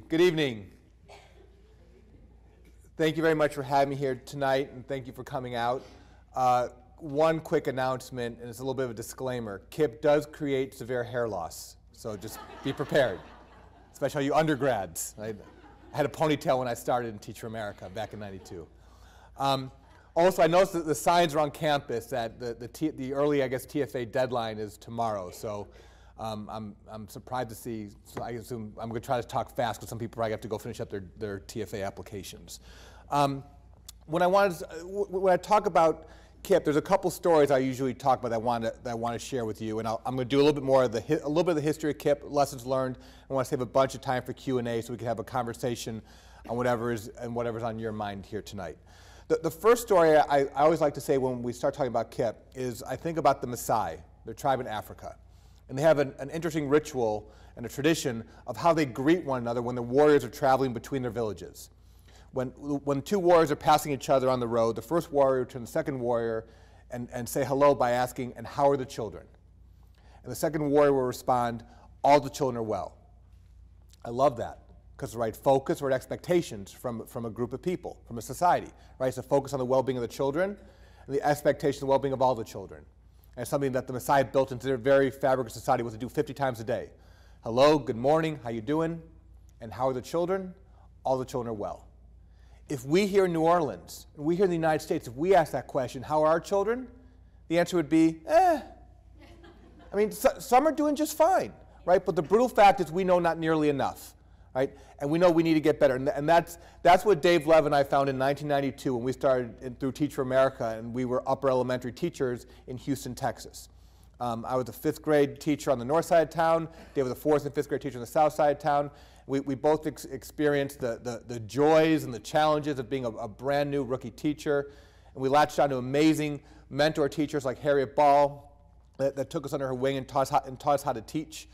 Good evening. Thank you very much for having me here tonight, and thank you for coming out. One quick announcement, and it's a little bit of a disclaimer. KIPP does create severe hair loss, so just be prepared, especially all you undergrads. I had a ponytail when I started in Teach for America back in '92. Also, I noticed that the signs around campus that the early, TFA deadline is tomorrow, so I'm surprised to see, so I assume I'm going to try to talk fast because some people probably have to go finish up their TFA applications. When I talk about KIPP, there's a couple stories I usually talk about that I want to share with you, and I'm going to do a little bit more of a little bit of the history of KIPP, lessons learned. I want to save a bunch of time for Q&A so we can have a conversation on whatever's on your mind here tonight. The first story I always like to say when we start talking about KIPP is I think about the Maasai, their tribe in Africa. And they have an interesting ritual and a tradition of how they greet one another when the warriors are traveling between their villages. When two warriors are passing each other on the road, the first warrior will turn to the second warrior and say hello by asking, "And how are the children?" And the second warrior will respond, "All the children are well." I love that because the right focus or expectations from a group of people, from a society, right? It's a focus on the well-being of the children and the expectation of the well-being of all the children. And it's something that the Maasai built into their very fabric of society was to do 50 times a day. Hello, good morning, how you doing? And how are the children? All the children are well. If we here in New Orleans, and we here in the United States, if we ask that question, how are our children? The answer would be, I mean, some are doing just fine, right? But the brutal fact is we know not nearly enough. Right? And we know we need to get better. And that's what Dave Lev and I found in 1992 when we started through Teach for America, and we were upper elementary teachers in Houston, Texas. I was a 5th grade teacher on the north side of town. Dave was a 4th and 5th grade teacher on the south side of town. We both experienced the joys and the challenges of being a brand new rookie teacher. And we latched on to amazing mentor teachers like Harriet Ball that took us under her wing and taught us how to teach.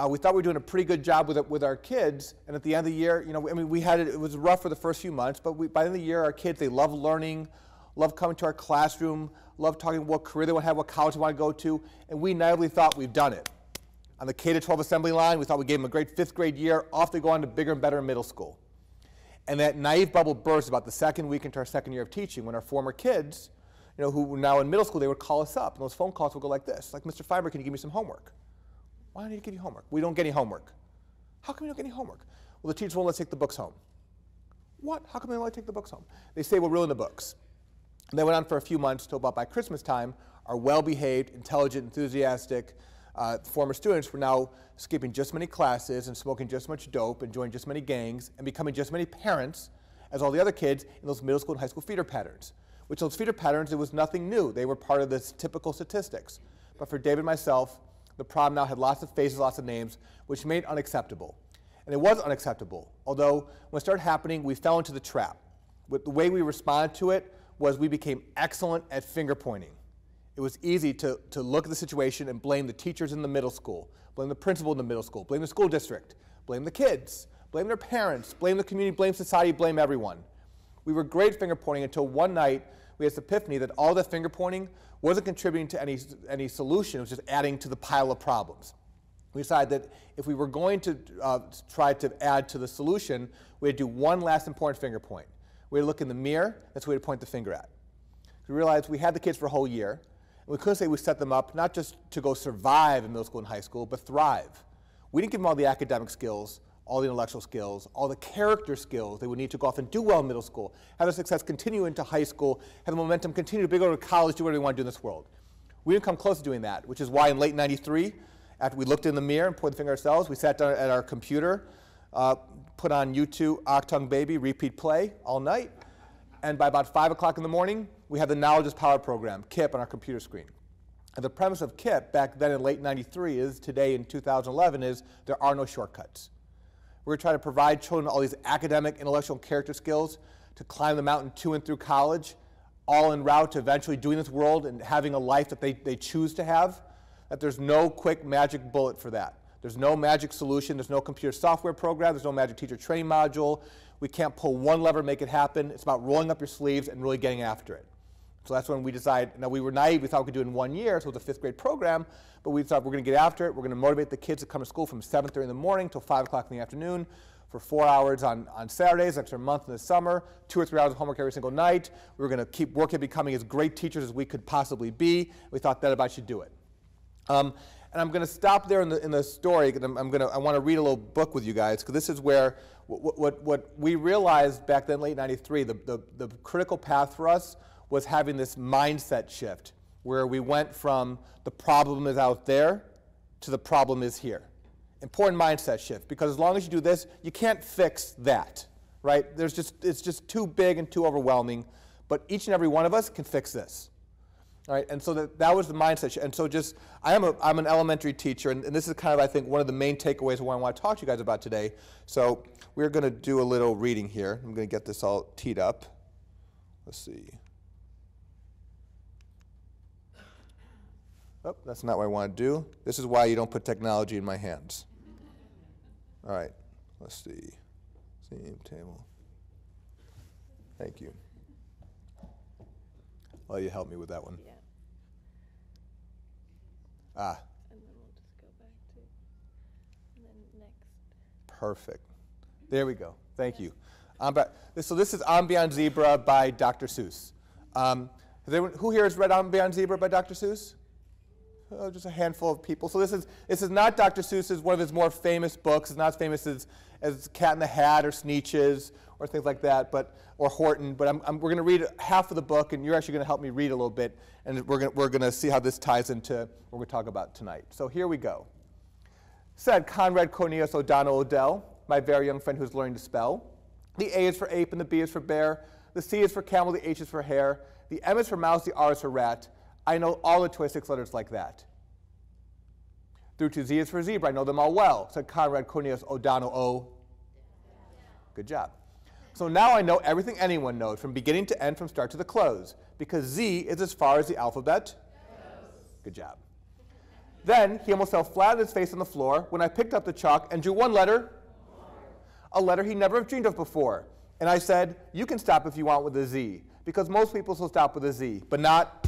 We thought we were doing a pretty good job with our kids, and at the end of the year, you know, I mean, it was rough for the first few months, but by the end of the year, our kids, they love learning, love coming to our classroom, love talking what career they want to have, what college they want to go to, and we naively thought we've done it. On the K-12 assembly line, we thought we gave them a great 5th grade year, off they go on to bigger and better in middle school. And that naive bubble burst about the second week into our second year of teaching when our former kids, you know, who were now in middle school, they would call us up, and those phone calls would go like this, like, "Mr. Feinberg, can you give me some homework?" "Why do I need to give you homework?" "We don't get any homework." "How come you don't get any homework?" "Well, the teachers won't let us take the books home." "What? How come they won't let us take the books home?" "They say we're ruining the books." And they went on for a few months till about by Christmas time, our well-behaved, intelligent, enthusiastic former students were now skipping just as many classes and smoking just as much dope and joining just as many gangs and becoming just as many parents as all the other kids in those middle school and high school feeder patterns. Which those feeder patterns, it was nothing new. They were part of this typical statistics. But for David and myself, the problem now had lots of faces, lots of names, which made it unacceptable. And it was unacceptable, although when it started happening, we fell into the trap. The way we responded to it was we became excellent at finger pointing. It was easy to look at the situation and blame the teachers in the middle school, blame the principal in the middle school, blame the school district, blame the kids, blame their parents, blame the community, blame society, blame everyone. We were great at finger pointing until one night we had this epiphany that all that finger pointing wasn't contributing to any solution, it was just adding to the pile of problems. We decided that if we were going to try to add to the solution, we had to do one last important finger point. We had to look in the mirror, that's what we had to point the finger at. We realized we had the kids for a whole year, and we couldn't say we set them up not just to go survive in middle school and high school, but thrive. We didn't give them all the academic skills, all the intellectual skills, all the character skills they would need to go off and do well in middle school, have their success continue into high school, have the momentum continue to go to college, do whatever we want to do in this world. We didn't come close to doing that, which is why in late '93, after we looked in the mirror and pointed the finger at ourselves, we sat down at our computer, put on YouTube, Octung Baby, repeat play all night, and by about 5 o'clock in the morning, we had the Knowledge is Power program, KIPP, on our computer screen. And the premise of KIPP back then in late '93 is, today in 2011, is there are no shortcuts. We're trying to provide children all these academic, intellectual, and character skills to climb the mountain to and through college, all en route to eventually doing this world and having a life that they choose to have, that there's no quick magic bullet for that. There's no magic solution. There's no computer software program. There's no magic teacher training module. We can't pull one lever and make it happen. It's about rolling up your sleeves and really getting after it. So that's when we decided, now we were naive, we thought we could do it in 1 year, so it was a 5th grade program, but we thought we're going to get after it. We're going to motivate the kids to come to school from 7:30 in the morning till 5 o'clock in the afternoon for 4 hours on Saturdays, after a month in the summer, 2 or 3 hours of homework every single night. We were going to keep working at becoming as great teachers as we could possibly be. We thought that about should do it. And I'm going to stop there in the story, because I want to read a little book with you guys, because this is where what we realized back then, late '93, the critical path for us was having this mindset shift, where we went from the problem is out there to the problem is here. Important mindset shift, because as long as you do this, you can't fix that, right? It's just too big and too overwhelming, but each and every one of us can fix this. All right, and so that was the mindset. And so I'm an elementary teacher, and this is kind of, I think, one of the main takeaways of what I want to talk to you guys about today. So we're going to do a little reading here. I'm going to get this all teed up. Let's see. Oh, that's not what I want to do. This is why you don't put technology in my hands. All right, let's see. Same table. Thank you. Well, you helped me with that one. Yeah. Ah. And then we'll just go back to, and then next. Perfect. There we go. Thank you. So this is I'm Beyond Zebra by Dr. Seuss. Who here has read I'm Beyond Zebra by Dr. Seuss? Oh, just a handful of people. So this is not Dr. Seuss's, one of his more famous books. It's not as famous as Cat in the Hat or Sneetches or things like that, or Horton. But we're going to read half of the book, and you're actually going to help me read a little bit, and we're going to see how this ties into what we're going to talk about tonight. So here we go. Said Conrad Cornelius O'Donnell Odell, my very young friend who's learning to spell. The A is for ape, and the B is for bear. The C is for camel, the H is for hare. The M is for mouse, the R is for rat. I know all the 26 letters like that. Through to Z is for zebra. I know them all well, said Conrad Cornelius O'Donnell O. Good job. So now I know everything anyone knows, from beginning to end, from start to the close, because Z is as far as the alphabet. Good job. Then he almost fell flat on his face on the floor when I picked up the chalk and drew one letter, a letter he never dreamed of before. And I said, you can stop if you want with a Z, because most people will stop with a Z, but not.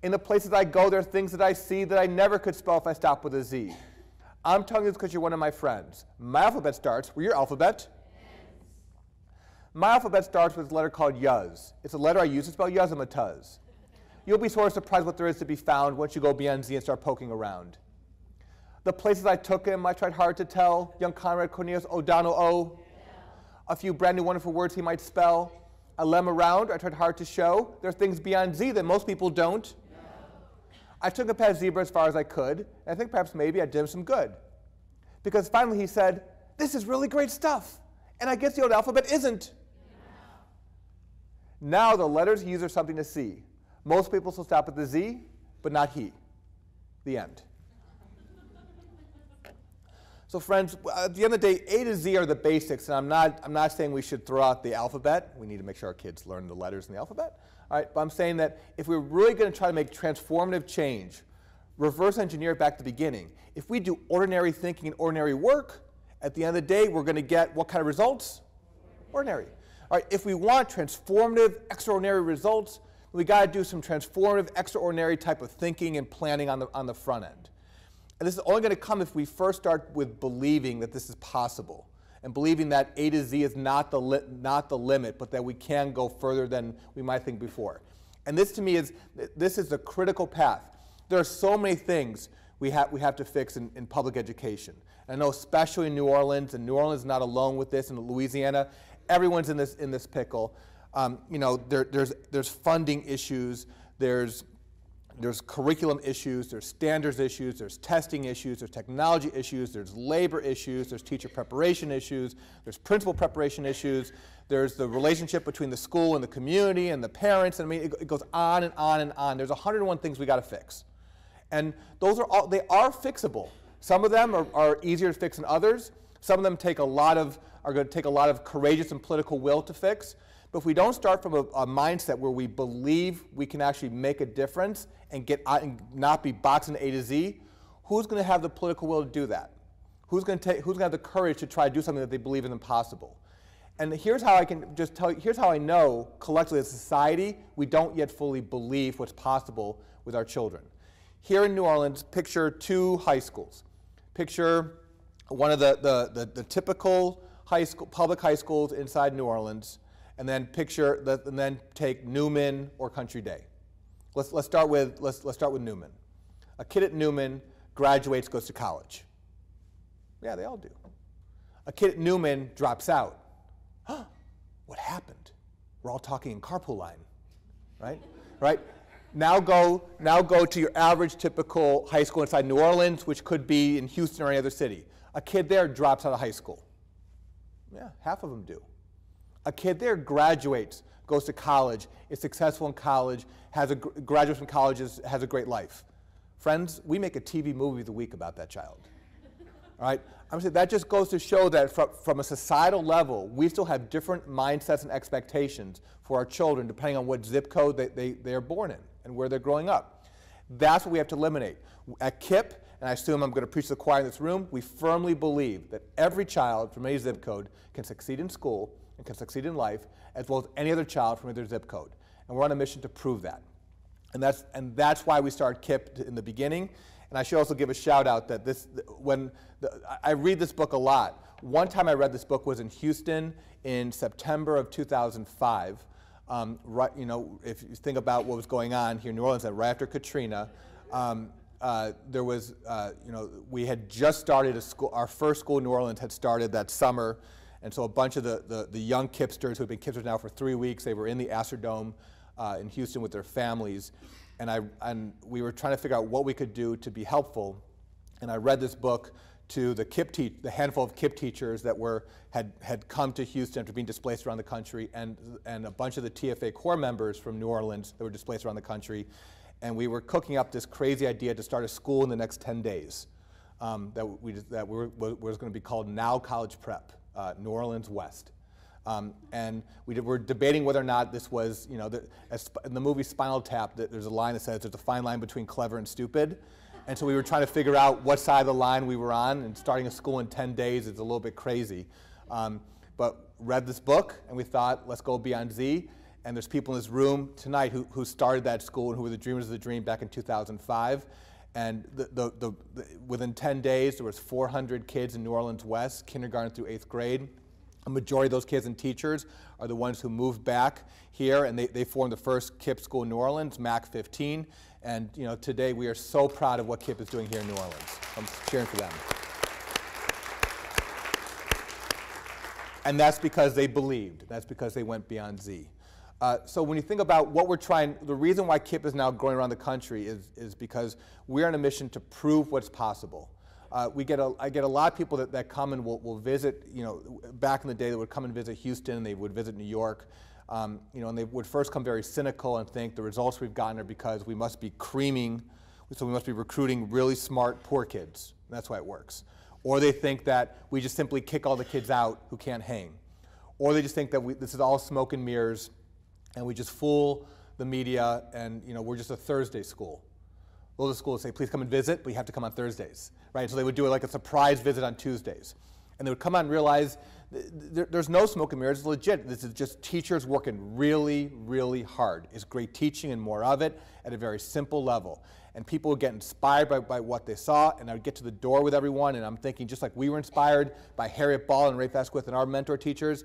In the places I go, there are things that I see that I never could spell if I stopped with a Z. I'm telling you this because you're one of my friends. My alphabet starts where your alphabet. My alphabet starts with a letter called Yuz. It's a letter I use to spell Yuzamatuz. You'll be sort of surprised what there is to be found once you go beyond Z and start poking around. The places I took him, I tried hard to tell. Young Conrad Cornelius O'Donnell O. A few brand new wonderful words he might spell. I led him around, I tried hard to show. There are things beyond Z that most people don't. I took him past zebra as far as I could, and I think perhaps maybe I did him some good. Because finally he said, this is really great stuff, and I guess the old alphabet isn't. Now the letters he used are something to see. Most people will stop at the Z, but not he. The end. So friends, at the end of the day, A to Z are the basics, and I'm not saying we should throw out the alphabet. We need to make sure our kids learn the letters in the alphabet. All right, but I'm saying that if we're really going to try to make transformative change, reverse engineer it back to the beginning. If we do ordinary thinking and ordinary work, at the end of the day, we're going to get what kind of results? Ordinary. All right, if we want transformative, extraordinary results, we got to do some transformative, extraordinary type of thinking and planning on the front end. And this is only going to come if we first start with believing that this is possible, and believing that A to Z is not the limit, but that we can go further than we might think before. And this, to me, is the critical path. There are so many things we have to fix in public education. And I know especially in New Orleans, and New Orleans is not alone with this, in Louisiana, everyone's in this pickle. You know, there's funding issues, there's curriculum issues, there's standards issues, there's testing issues, there's technology issues, there's labor issues, there's teacher preparation issues, there's principal preparation issues, there's the relationship between the school and the community and the parents. I mean, it goes on and on and on. There's 101 things we got to fix. And those are all, they are fixable. Some of them are easier to fix than others. Some of them are going to take a lot of courageous and political will to fix. But if we don't start from a mindset where we believe we can actually make a difference and not be boxed into A to Z, who's going to have the political will to do that? Who's going to have the courage to try to do something that they believe is impossible? And here's how I can just tell you, here's how I know collectively as a society, we don't yet fully believe what's possible with our children. Here in New Orleans, picture two high schools. Picture one of the typical high school, public high schools inside New Orleans, and then take Newman or Country Day. Let's start with Newman. A kid at Newman graduates, goes to college. Yeah, they all do. A kid at Newman drops out. Huh, what happened? We're all talking in carpool line, right? Right? Now go to your average typical high school inside New Orleans, which could be in Houston or any other city. A kid there drops out of high school. Yeah, half of them do. A kid there graduates, goes to college, is successful in college, graduates from college, has a great life. Friends, we make a TV movie of the week about that child. All right? I'm saying that just goes to show that from a societal level, we still have different mindsets and expectations for our children depending on what zip code they are born in and where they're growing up. That's what we have to eliminate. At KIPP, and I assume I'm going to preach to the choir in this room, we firmly believe that every child from any zip code can succeed in school and can succeed in life, as well as any other child from either zip code. And we're on a mission to prove that. And that's why we started KIPP in the beginning. And I should also give a shout out that I read this book a lot. One time I read this book was in Houston in September of 2005. If you think about what was going on here in New Orleans, right after Katrina, we had just started a school. Our first school in New Orleans had started that summer, and so a bunch of the young KIPPsters who have been KIPPsters now for 3 weeks, they were in the Astrodome in Houston with their families. And we were trying to figure out what we could do to be helpful. And I read this book to the handful of KIPP teachers that had come to Houston after being displaced around the country, and a bunch of the TFA Corps members from New Orleans that were displaced around the country. And we were cooking up this crazy idea to start a school in the next 10 days that was going to be called Now College Prep, New Orleans West. And we were debating whether or not this was, in the movie Spinal Tap, there's a line that says there's a fine line between clever and stupid. And so we were trying to figure out what side of the line we were on, and starting a school in 10 days is a little bit crazy. But read this book, and we thought, let's go beyond Z. And there's people in this room tonight who started that school and who were the dreamers of the dream back in 2005. And within 10 days, there was 400 kids in New Orleans West, kindergarten through 8th grade. A majority of those kids and teachers are the ones who moved back here, and they formed the first KIPP school in New Orleans, MAC 15. And today we are so proud of what KIPP is doing here in New Orleans. I'm cheering for them. And that's because they believed. That's because they went beyond Z. So when you think about what we're trying, the reason why KIPP is now going around the country is because we're on a mission to prove what's possible. I get a lot of people that come and will visit, back in the day they would come and visit Houston, they would visit New York, and they would first come very cynical and think the results we've gotten are because we must be so we must be recruiting really smart, poor kids. And that's why it works. Or they think that we just simply kick all the kids out who can't hang. Or they just think that this is all smoke and mirrors, and we just fool the media, and we're just a Thursday school. Those are schools say, please come and visit, but you have to come on Thursdays, right? So they would do like a surprise visit on Tuesdays. And they would come out and realize there's no smoke and mirrors, it's legit. This is just teachers working really, really hard. It's great teaching and more of it at a very simple level. And people would get inspired by what they saw, and I would get to the door with everyone, and I'm thinking just like we were inspired by Harriet Ball and Ray Fasquith and our mentor teachers,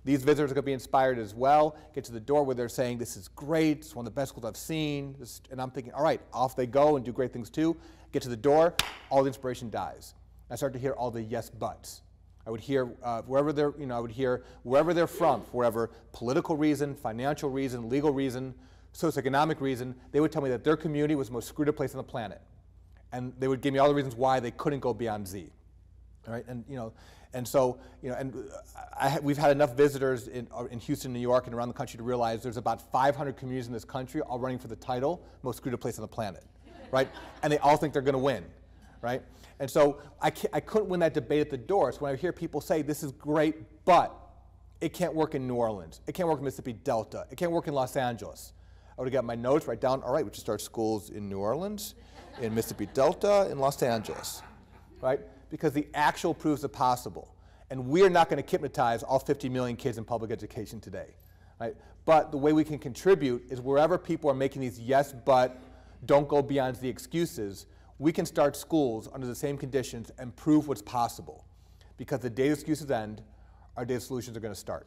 these visitors are going to be inspired as well, get to the door where they're saying, this is great, it's one of the best schools I've seen, and I'm thinking, all right, off they go and do great things too. Get to the door, all the inspiration dies. I start to hear all the yes buts. I would hear wherever they're from, for whatever political reason, financial reason, legal reason, socioeconomic reason, they would tell me that their community was the most screwed up place on the planet. And they would give me all the reasons why they couldn't go beyond Z. All right, we've had enough visitors in Houston, New York, and around the country to realize there's about 500 communities in this country all running for the title, most screwed up place on the planet, right? And they all think they're going to win, right? And so I couldn't win that debate at the door. So when I hear people say, this is great, but it can't work in New Orleans, it can't work in Mississippi Delta, it can't work in Los Angeles, I would have got my notes, write down, all right, we should start schools in New Orleans, in Mississippi Delta, in Los Angeles, right? Because the actual proves the possible. And we are not going to hypnotize all 50 million kids in public education today, right? But the way we can contribute is wherever people are making these yes, but, don't go beyond the excuses, we can start schools under the same conditions and prove what's possible. Because the day the excuses end, our day the solutions are going to start.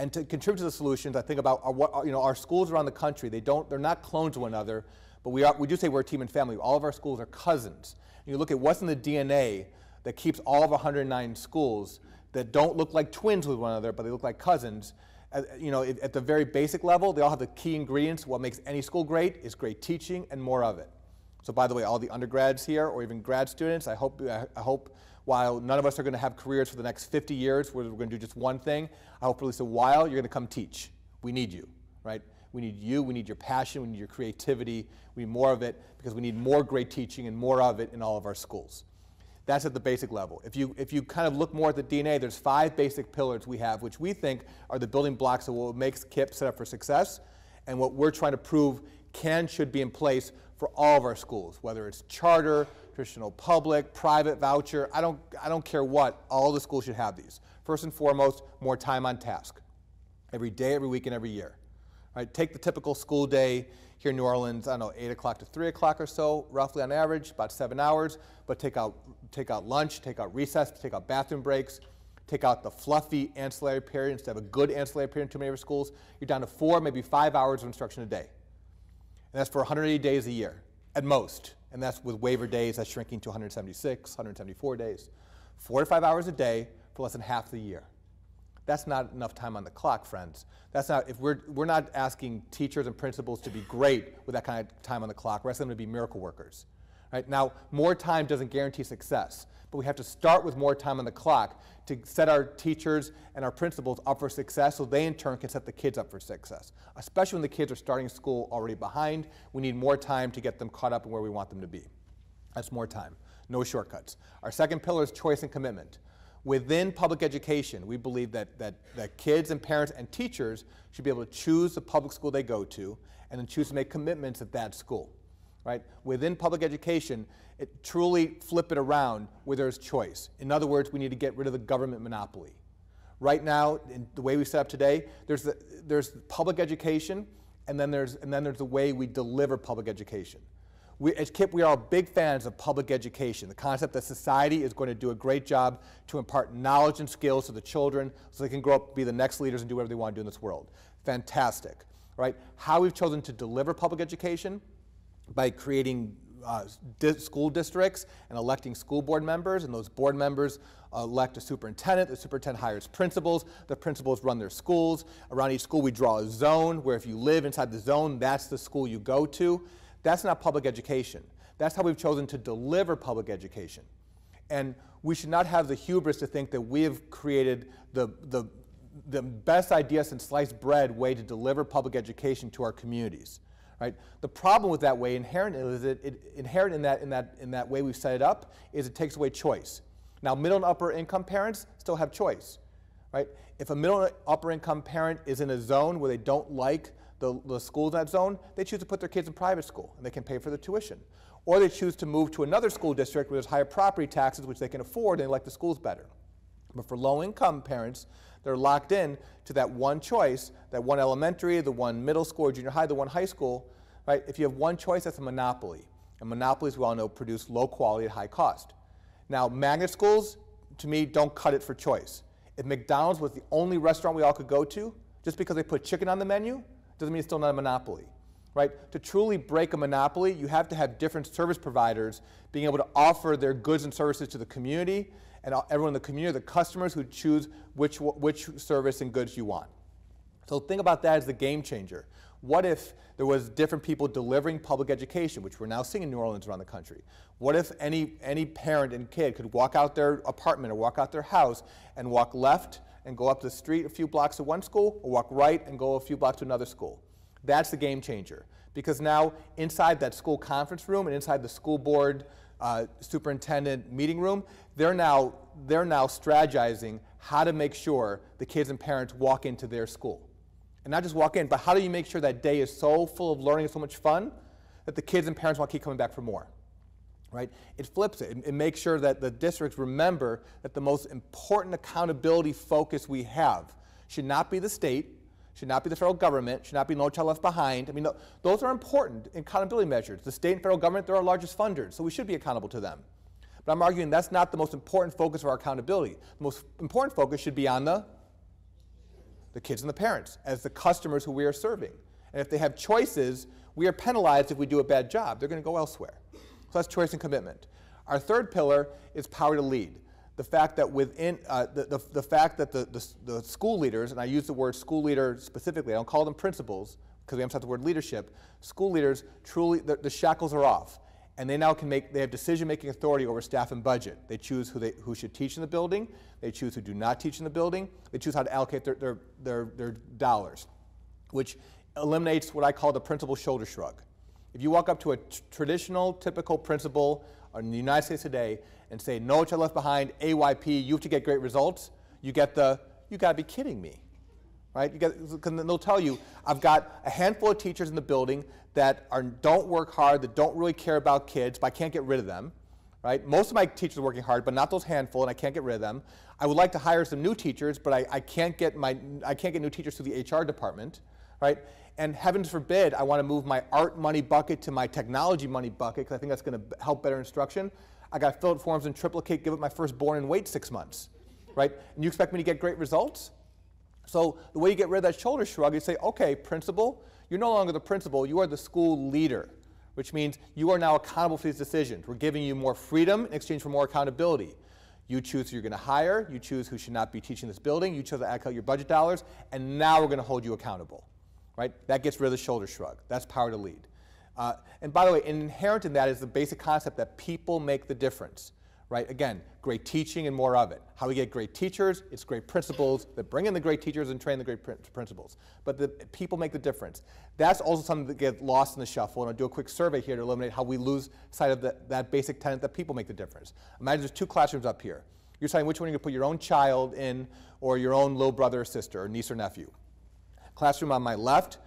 And to contribute to the solutions, I think about our schools around the country. They're not clones of one another, but we do say we're a team and family. All of our schools are cousins. And you look at what's in the DNA that keeps all of 109 schools that don't look like twins with one another, but they look like cousins. At the very basic level, they all have the key ingredients. What makes any school great is great teaching and more of it. So by the way, all the undergrads here, or even grad students, I hope while none of us are going to have careers for the next 50 years where we're going to do just one thing, I hope for at least a while you're going to come teach. We need you, right? We need you, we need your passion, we need your creativity, we need more of it, because we need more great teaching and more of it in all of our schools. That's at the basic level. If you kind of look more at the DNA, there's 5 basic pillars we have, which we think are the building blocks of what makes KIPP set up for success, and what we're trying to prove should be in place for all of our schools, whether it's charter, traditional public, private, voucher, I don't care what, all the schools should have these. First and foremost, more time on task. Every day, every week, and every year. Right? Take the typical school day here in New Orleans, I don't know, 8 o'clock to 3 o'clock or so, roughly on average, about 7 hours, but take out lunch, take out recess, take out bathroom breaks, take out the fluffy ancillary period instead of a good ancillary period in too many of our schools, you're down to 4, maybe 5 hours of instruction a day. And that's for 180 days a year, at most. And that's with waiver days, that's shrinking to 176, 174 days. 4 to 5 hours a day for less than half the year. That's not enough time on the clock, friends. That's not, if we're not asking teachers and principals to be great with that kind of time on the clock. We're asking them to be miracle workers. Right? Now, more time doesn't guarantee success, but we have to start with more time on the clock to set our teachers and our principals up for success so they in turn can set the kids up for success. Especially when the kids are starting school already behind, we need more time to get them caught up in where we want them to be. That's more time, no shortcuts. Our second pillar is choice and commitment. Within public education, we believe that kids and parents and teachers should be able to choose the public school they go to and then choose to make commitments at that school. Right? Within public education, truly flip it around where there's choice. In other words, we need to get rid of the government monopoly. Right now, in the way we set up today, there's public education, and then there's the way we deliver public education. At KIPP, we are big fans of public education, the concept that society is going to do a great job to impart knowledge and skills to the children so they can grow up, be the next leaders, and do whatever they want to do in this world. Fantastic. Right? How we've chosen to deliver public education? By creating school districts and electing school board members, and those board members elect a superintendent. The superintendent hires principals. The principals run their schools. Around each school, we draw a zone where if you live inside the zone, that's the school you go to. That's not public education. That's how we've chosen to deliver public education. And we should not have the hubris to think that we have created the best idea since sliced bread way to deliver public education to our communities. Right? The problem with that way, inherent in that way we've set it up, is it takes away choice. Now, middle and upper income parents still have choice. Right? If a middle and upper income parent is in a zone where they don't like the schools in that zone, they choose to put their kids in private school, and they can pay for the tuition. Or they choose to move to another school district where there's higher property taxes, which they can afford, and they like the schools better. But for low-income parents, they're locked in to that one choice, that one elementary, the one middle school or junior high, the one high school. Right? If you have one choice, that's a monopoly. And monopolies, we all know, produce low quality at high cost. Now, magnet schools, to me, don't cut it for choice. If McDonald's was the only restaurant we all could go to, just because they put chicken on the menu, doesn't mean it's still not a monopoly. Right? To truly break a monopoly, you have to have different service providers being able to offer their goods and services to the community, and everyone in the community, the customers who choose which service and goods you want. So think about that as the game changer. What if there was different people delivering public education, which we're now seeing in New Orleans around the country? What if any parent and kid could walk out their apartment or walk out their house and walk left and go up the street a few blocks to one school, or walk right and go a few blocks to another school? That's the game changer. Because now inside that school conference room and inside the school board superintendent meeting room, they're now strategizing how to make sure the kids and parents walk into their school. And not just walk in, but how do you make sure that day is so full of learning and so much fun that the kids and parents want to keep coming back for more? right? It flips it. It makes sure that the districts remember that the most important accountability focus we have should not be the state, should not be the federal government, should not be No Child Left Behind. I mean, those are important accountability measures. The state and federal government, they're our largest funders, so we should be accountable to them. But I'm arguing that's not the most important focus of our accountability. The most important focus should be on the kids and the parents as the customers who we are serving. And if they have choices, we are penalized if we do a bad job. They're going to go elsewhere. So that's choice and commitment. Our third pillar is power to lead. The fact that within the fact that the school leaders, and I use the word school leader specifically, I don't call them principals because we emphasize the word leadership. School leaders truly, the shackles are off, and they now they have decision-making authority over staff and budget. They choose who should teach in the building. They choose who do not teach in the building. They choose how to allocate their dollars, which eliminates what I call the principal shoulder shrug. If you walk up to a traditional, typical principal in the United States today and say, No Child Left Behind, AYP, you have to get great results, you get you got to be kidding me, right? Because they'll tell you, I've got a handful of teachers in the building that don't work hard, that don't really care about kids, but I can't get rid of them, right? Most of my teachers are working hard, but not those handful, and I can't get rid of them. I would like to hire some new teachers, but I can't get new teachers through the HR department, right? And heavens forbid, I want to move my art money bucket to my technology money bucket because I think that's going to help better instruction. I got to fill out forms in triplicate, give it my firstborn, and wait 6 months, right? And you expect me to get great results? So the way you get rid of that shoulder shrug, you say, okay, principal, you're no longer the principal, you are the school leader, which means you are now accountable for these decisions. We're giving you more freedom in exchange for more accountability. You choose who you're going to hire, you choose who should not be teaching this building, you choose to allocate your budget dollars, and now we're going to hold you accountable. Right? That gets rid of the shoulder shrug. That's power to lead. And by the way, inherent in that is the basic concept that people make the difference. Right? Again, great teaching and more of it. How we get great teachers, it's great principals that bring in the great teachers and train the great principals. But the people make the difference. That's also something that gets lost in the shuffle, and I'll do a quick survey here to eliminate how we lose sight of that basic tenet that people make the difference. Imagine there's 2 classrooms up here. You're deciding which one you're going to put your own child in or your own little brother or sister or niece or nephew. Classroom on my left,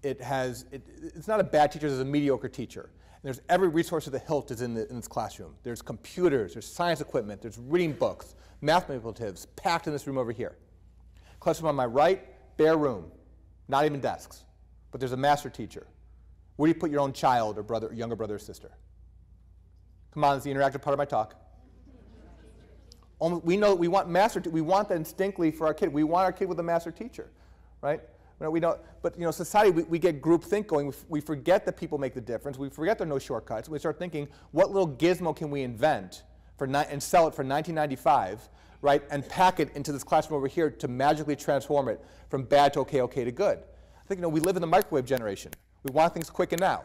it's not a bad teacher, it's a mediocre teacher. And there's every resource of the hilt is in this classroom. There's computers, there's science equipment, there's reading books, math manipulatives, packed in this room over here. Classroom on my right, bare room, not even desks, but there's a master teacher. Where do you put your own child or brother, or younger brother or sister? Come on, it's the interactive part of my talk. We know we want we want that instinctively for our kid. We want our kid with a master teacher. Right? We don't, but society, we get groupthink going. We forget that people make the difference. We forget there are no shortcuts. We start thinking, what little gizmo can we invent and sell it for $19.95, right? And pack it into this classroom over here to magically transform it from bad to okay to good. I think we live in the microwave generation. We want things quick and now.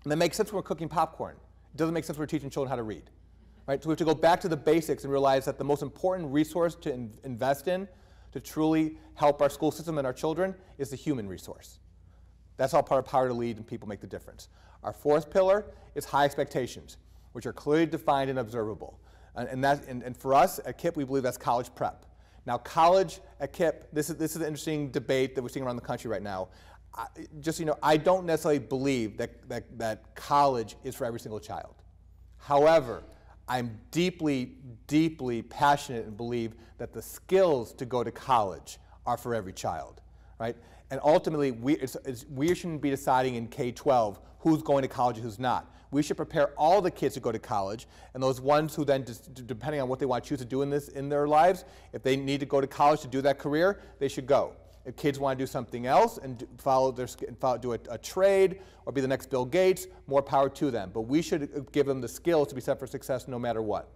And that makes sense when we're cooking popcorn. It doesn't make sense when we're teaching children how to read. Right? So we have to go back to the basics and realize that the most important resource to invest in to truly help our school system and our children is the human resource. That's all part of power to lead, and people make the difference. Our fourth pillar is high expectations, which are clearly defined and observable. And for us at KIPP, we believe that's college prep. Now, college at KIPP, this is an interesting debate that we're seeing around the country right now. I don't necessarily believe that college is for every single child. However, I'm deeply, deeply passionate and believe that the skills to go to college are for every child, right? And ultimately, we shouldn't be deciding in K-12 who's going to college and who's not. We should prepare all the kids to go to college, and those ones who then, depending on what they want to choose to do in their lives, if they need to go to college to do that career, they should go. If kids want to do something else and do a trade or be the next Bill Gates, more power to them. But we should give them the skills to be set for success no matter what.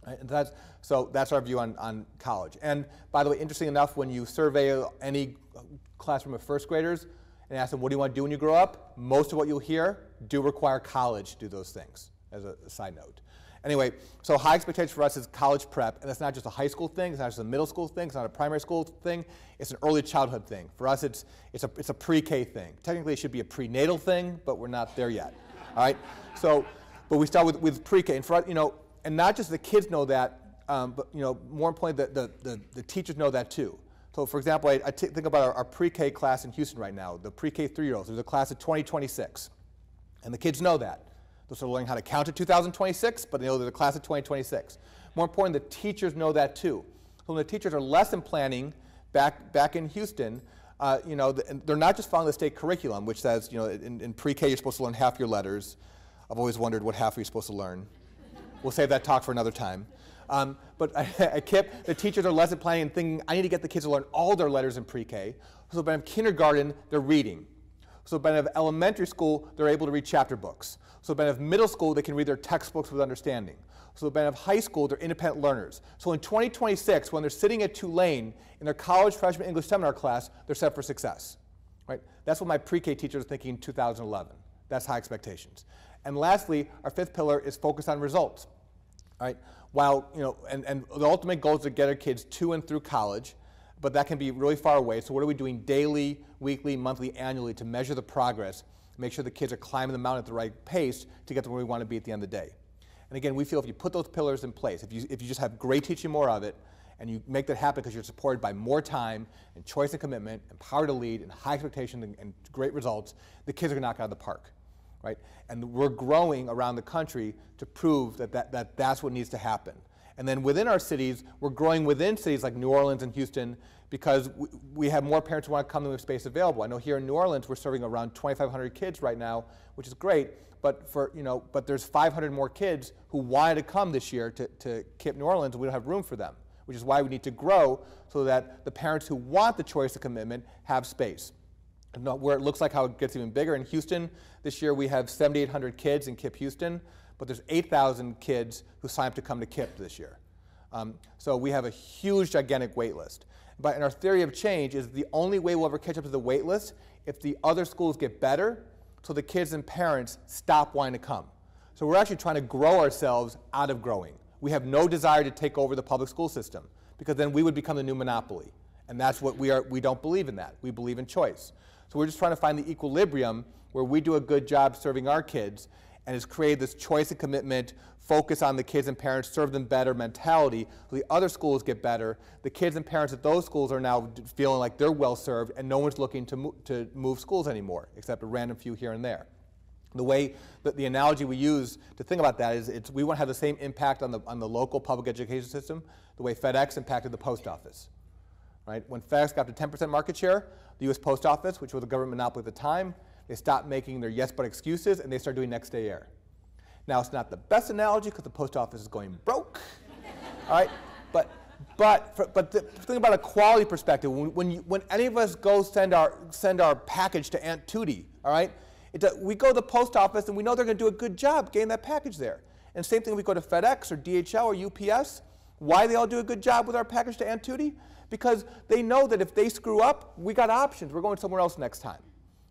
Right? And that's our view on college. And by the way, interesting enough, when you survey any classroom of first graders and ask them, what do you want to do when you grow up? Most of what you'll hear do require college to do those things, as a side note. Anyway, so high expectations for us is college prep, and it's not just a high school thing, it's not just a middle school thing, it's not a primary school thing, it's an early childhood thing. For us, it's a pre-K thing. Technically, it should be a prenatal thing, but we're not there yet. All right? So, but we start with pre-K, and for us, and not just the kids know that, but more importantly, the teachers know that too. So, for example, I think about our pre-K class in Houston right now, the pre-K 3-year-olds. There's a class of 2026, and the kids know that. They'll start learning how to count to 2026, but they know there's a class of 2026. More important, the teachers know that too. So when the teachers are lesson planning back in Houston, they're not just following the state curriculum, which says, in pre-K you're supposed to learn half your letters. I've always wondered what half are you supposed to learn. We'll save that talk for another time. But at KIPP, the teachers are lesson planning and thinking, I need to get the kids to learn all their letters in pre-K. So by kindergarten, they're reading. So by elementary school, they're able to read chapter books. So by middle school, they can read their textbooks with understanding. So by high school, they're independent learners. So in 2026, when they're sitting at Tulane in their college freshman English seminar class, they're set for success. Right? That's what my pre-K teachers are thinking in 2011. That's high expectations. And lastly, our fifth pillar is focus on results. Right? While, and the ultimate goal is to get our kids to and through college, but that can be really far away. So what are we doing daily, weekly, monthly, annually to measure the progress, make sure the kids are climbing the mountain at the right pace to get to where we want to be at the end of the day? And again, we feel if you put those pillars in place, if you just have great teaching, more of it, and you make that happen because you're supported by more time and choice and commitment and power to lead and high expectations and great results, the kids are going to knock it out of the park. Right? And we're growing around the country to prove that's what needs to happen. And then within our cities, we're growing within cities like New Orleans and Houston because we have more parents who want to come than we have space available. I know here in New Orleans, we're serving around 2,500 kids right now, which is great, but there's 500 more kids who wanted to come this year to KIPP New Orleans, and we don't have room for them, which is why we need to grow so that the parents who want the choice and commitment have space. Where it looks like how it gets even bigger. In Houston, this year we have 7,800 kids in KIPP Houston, but there's 8,000 kids who sign up to come to KIPP this year. So we have a huge, gigantic wait list. But in our theory of change is the only way we'll ever catch up to the wait list if the other schools get better, so the kids and parents stop wanting to come. So we're actually trying to grow ourselves out of growing. We have no desire to take over the public school system, because then we would become the new monopoly. And that's what we are. We don't believe in that. We believe in choice. So we're just trying to find the equilibrium where we do a good job serving our kids and has created this choice and commitment, focus on the kids and parents, serve them better mentality, so the other schools get better. The kids and parents at those schools are now feeling like they're well served and no one's looking to move schools anymore, except a random few here and there. The way that the analogy we use to think about that is we want to have the same impact on the local public education system the way FedEx impacted the post office. Right? When FedEx got to 10% market share, the U.S. Post Office, which was a government monopoly at the time, they stopped making their yes but excuses and they started doing next day air. Now it's not the best analogy because the post office is going broke, all right? But think about a quality perspective. When any of us go send our package to Aunt Tootie, all right? We go to the post office and we know they're going to do a good job getting that package there. And same thing, we go to FedEx or DHL or UPS. Why do they all do a good job with our package to Aunt Tootie? Because they know that if they screw up, we got options. We're going somewhere else next time,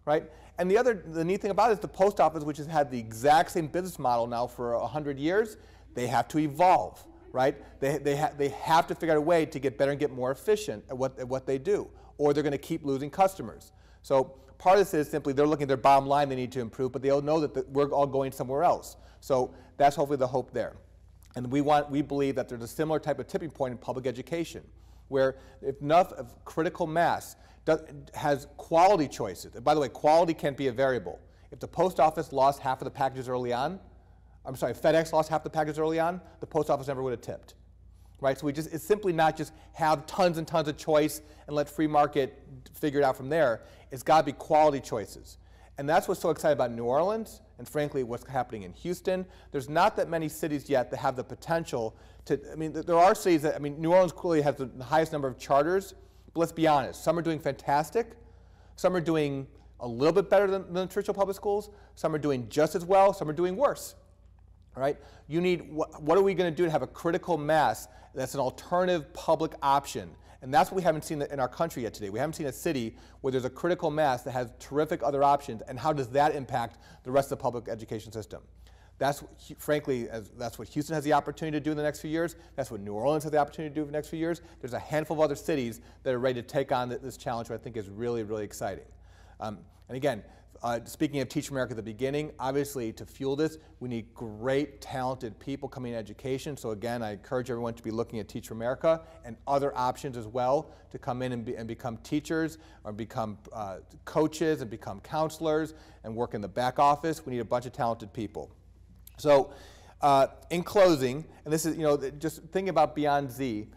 right? And the neat thing about it is the post office, which has had the exact same business model now for 100 years, they have to evolve, right? They have to figure out a way to get better and get more efficient at what they do, or they're going to keep losing customers. So part of this is simply they're looking at their bottom line they need to improve, but they all know that we're all going somewhere else. So that's hopefully the hope there. And we believe that there's a similar type of tipping point in public education, where if enough of critical mass has quality choices. And by the way, quality can't be a variable. If the post office lost half of the packages early on, FedEx lost half the packages early on, the post office never would have tipped. Right? So it's simply not just have tons and tons of choice and let free market figure it out from there. It's got to be quality choices. And that's what's so exciting about New Orleans, and frankly, what's happening in Houston. There's not that many cities yet that have the potential to, there are cities that, New Orleans clearly has the highest number of charters, but let's be honest, some are doing fantastic, some are doing a little bit better than the traditional public schools, some are doing just as well, some are doing worse. All right? You need, what are we going to do to have a critical mass that's an alternative public option? And that's what we haven't seen in our country yet today. We haven't seen a city where there's a critical mass that has terrific other options, and how does that impact the rest of the public education system? That's, frankly, that's what Houston has the opportunity to do in the next few years. That's what New Orleans has the opportunity to do in the next few years. There's a handful of other cities that are ready to take on this challenge, which I think is really, really exciting. And again, speaking of Teach America at the beginning, obviously to fuel this, we need great, talented people coming in education. So again, I encourage everyone to be looking at Teach America and other options as well to come in and become teachers or become coaches and become counselors and work in the back office. We need a bunch of talented people. So in closing, and this is, just thinking about Beyond Z,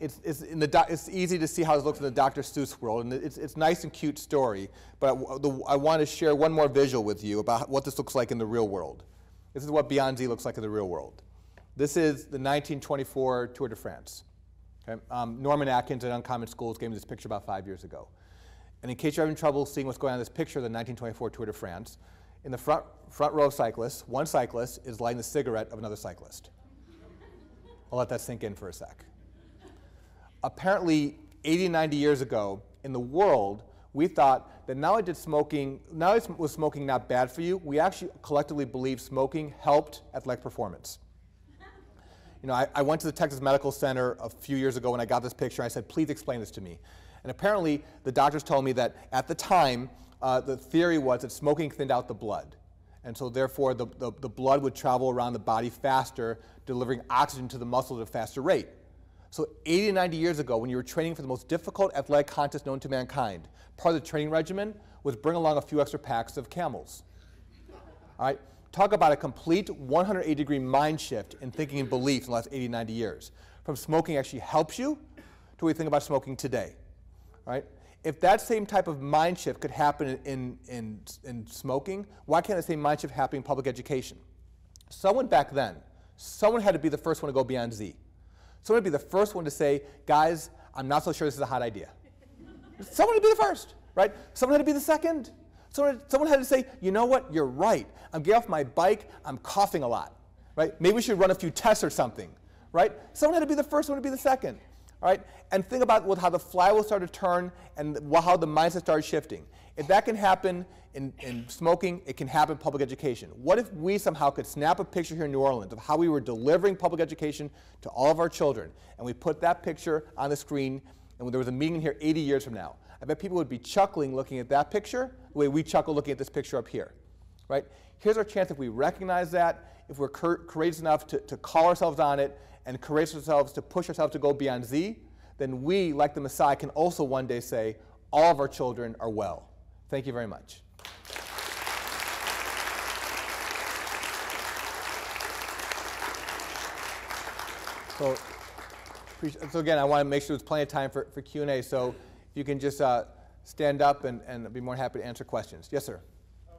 it's easy to see how this looks in the Dr. Seuss world, and it's a nice and cute story, but I want to share one more visual with you about what this looks like in the real world. This is what Beyond Z looks like in the real world. This is the 1924 Tour de France. Okay? Norman Atkins at Uncommon Schools gave me this picture about 5 years ago. And in case you're having trouble seeing what's going on in this picture of the 1924 Tour de France, in the front row of cyclists, one cyclist is lighting the cigarette of another cyclist. I'll let that sink in for a sec. Apparently, 80, 90 years ago, in the world, we thought that not only was smoking not bad for you, we actually collectively believed smoking helped athletic performance. I went to the Texas Medical Center a few years ago when I got this picture, and I said, please explain this to me. And apparently, the doctors told me that at the time, the theory was that smoking thinned out the blood. And so therefore, the blood would travel around the body faster, delivering oxygen to the muscles at a faster rate. So 80 to 90 years ago, when you were training for the most difficult athletic contest known to mankind, part of the training regimen was bring along a few extra packs of Camels. All right? Talk about a complete 180-degree mind shift in thinking and belief in the last 80, 90 years. From smoking actually helps you to what you think about smoking today. All right? If that same type of mind shift could happen in smoking, why can't the same mind shift happen in public education? Someone back then, someone had to be the first one to go beyond Z. Someone would be the first one to say, guys, I'm not so sure this is a hot idea. Someone would be the first, right? Someone had to be the second. Someone had to say, you know what, you're right. I'm getting off my bike, I'm coughing a lot, right? Maybe we should run a few tests or something, right? Someone had to be the first one to be the second, all right? And think about how the flywheel started to turn and how the mindset started shifting. If that can happen in smoking, it can happen in public education. What if we somehow could snap a picture here in New Orleans of how we were delivering public education to all of our children, and we put that picture on the screen, and when there was a meeting here 80 years from now, I bet people would be chuckling looking at that picture the way we chuckle looking at this picture up here, right? Here's our chance if we recognize that, if we're courageous enough to call ourselves on it, and courageous ourselves to push ourselves to go beyond Z, then we, like the Messiah, can also one day say, all of our children are well. Thank you very much. So again, I want to make sure there's plenty of time for Q&A, so if you can just stand up and I'd be more than happy to answer questions. Yes, sir? I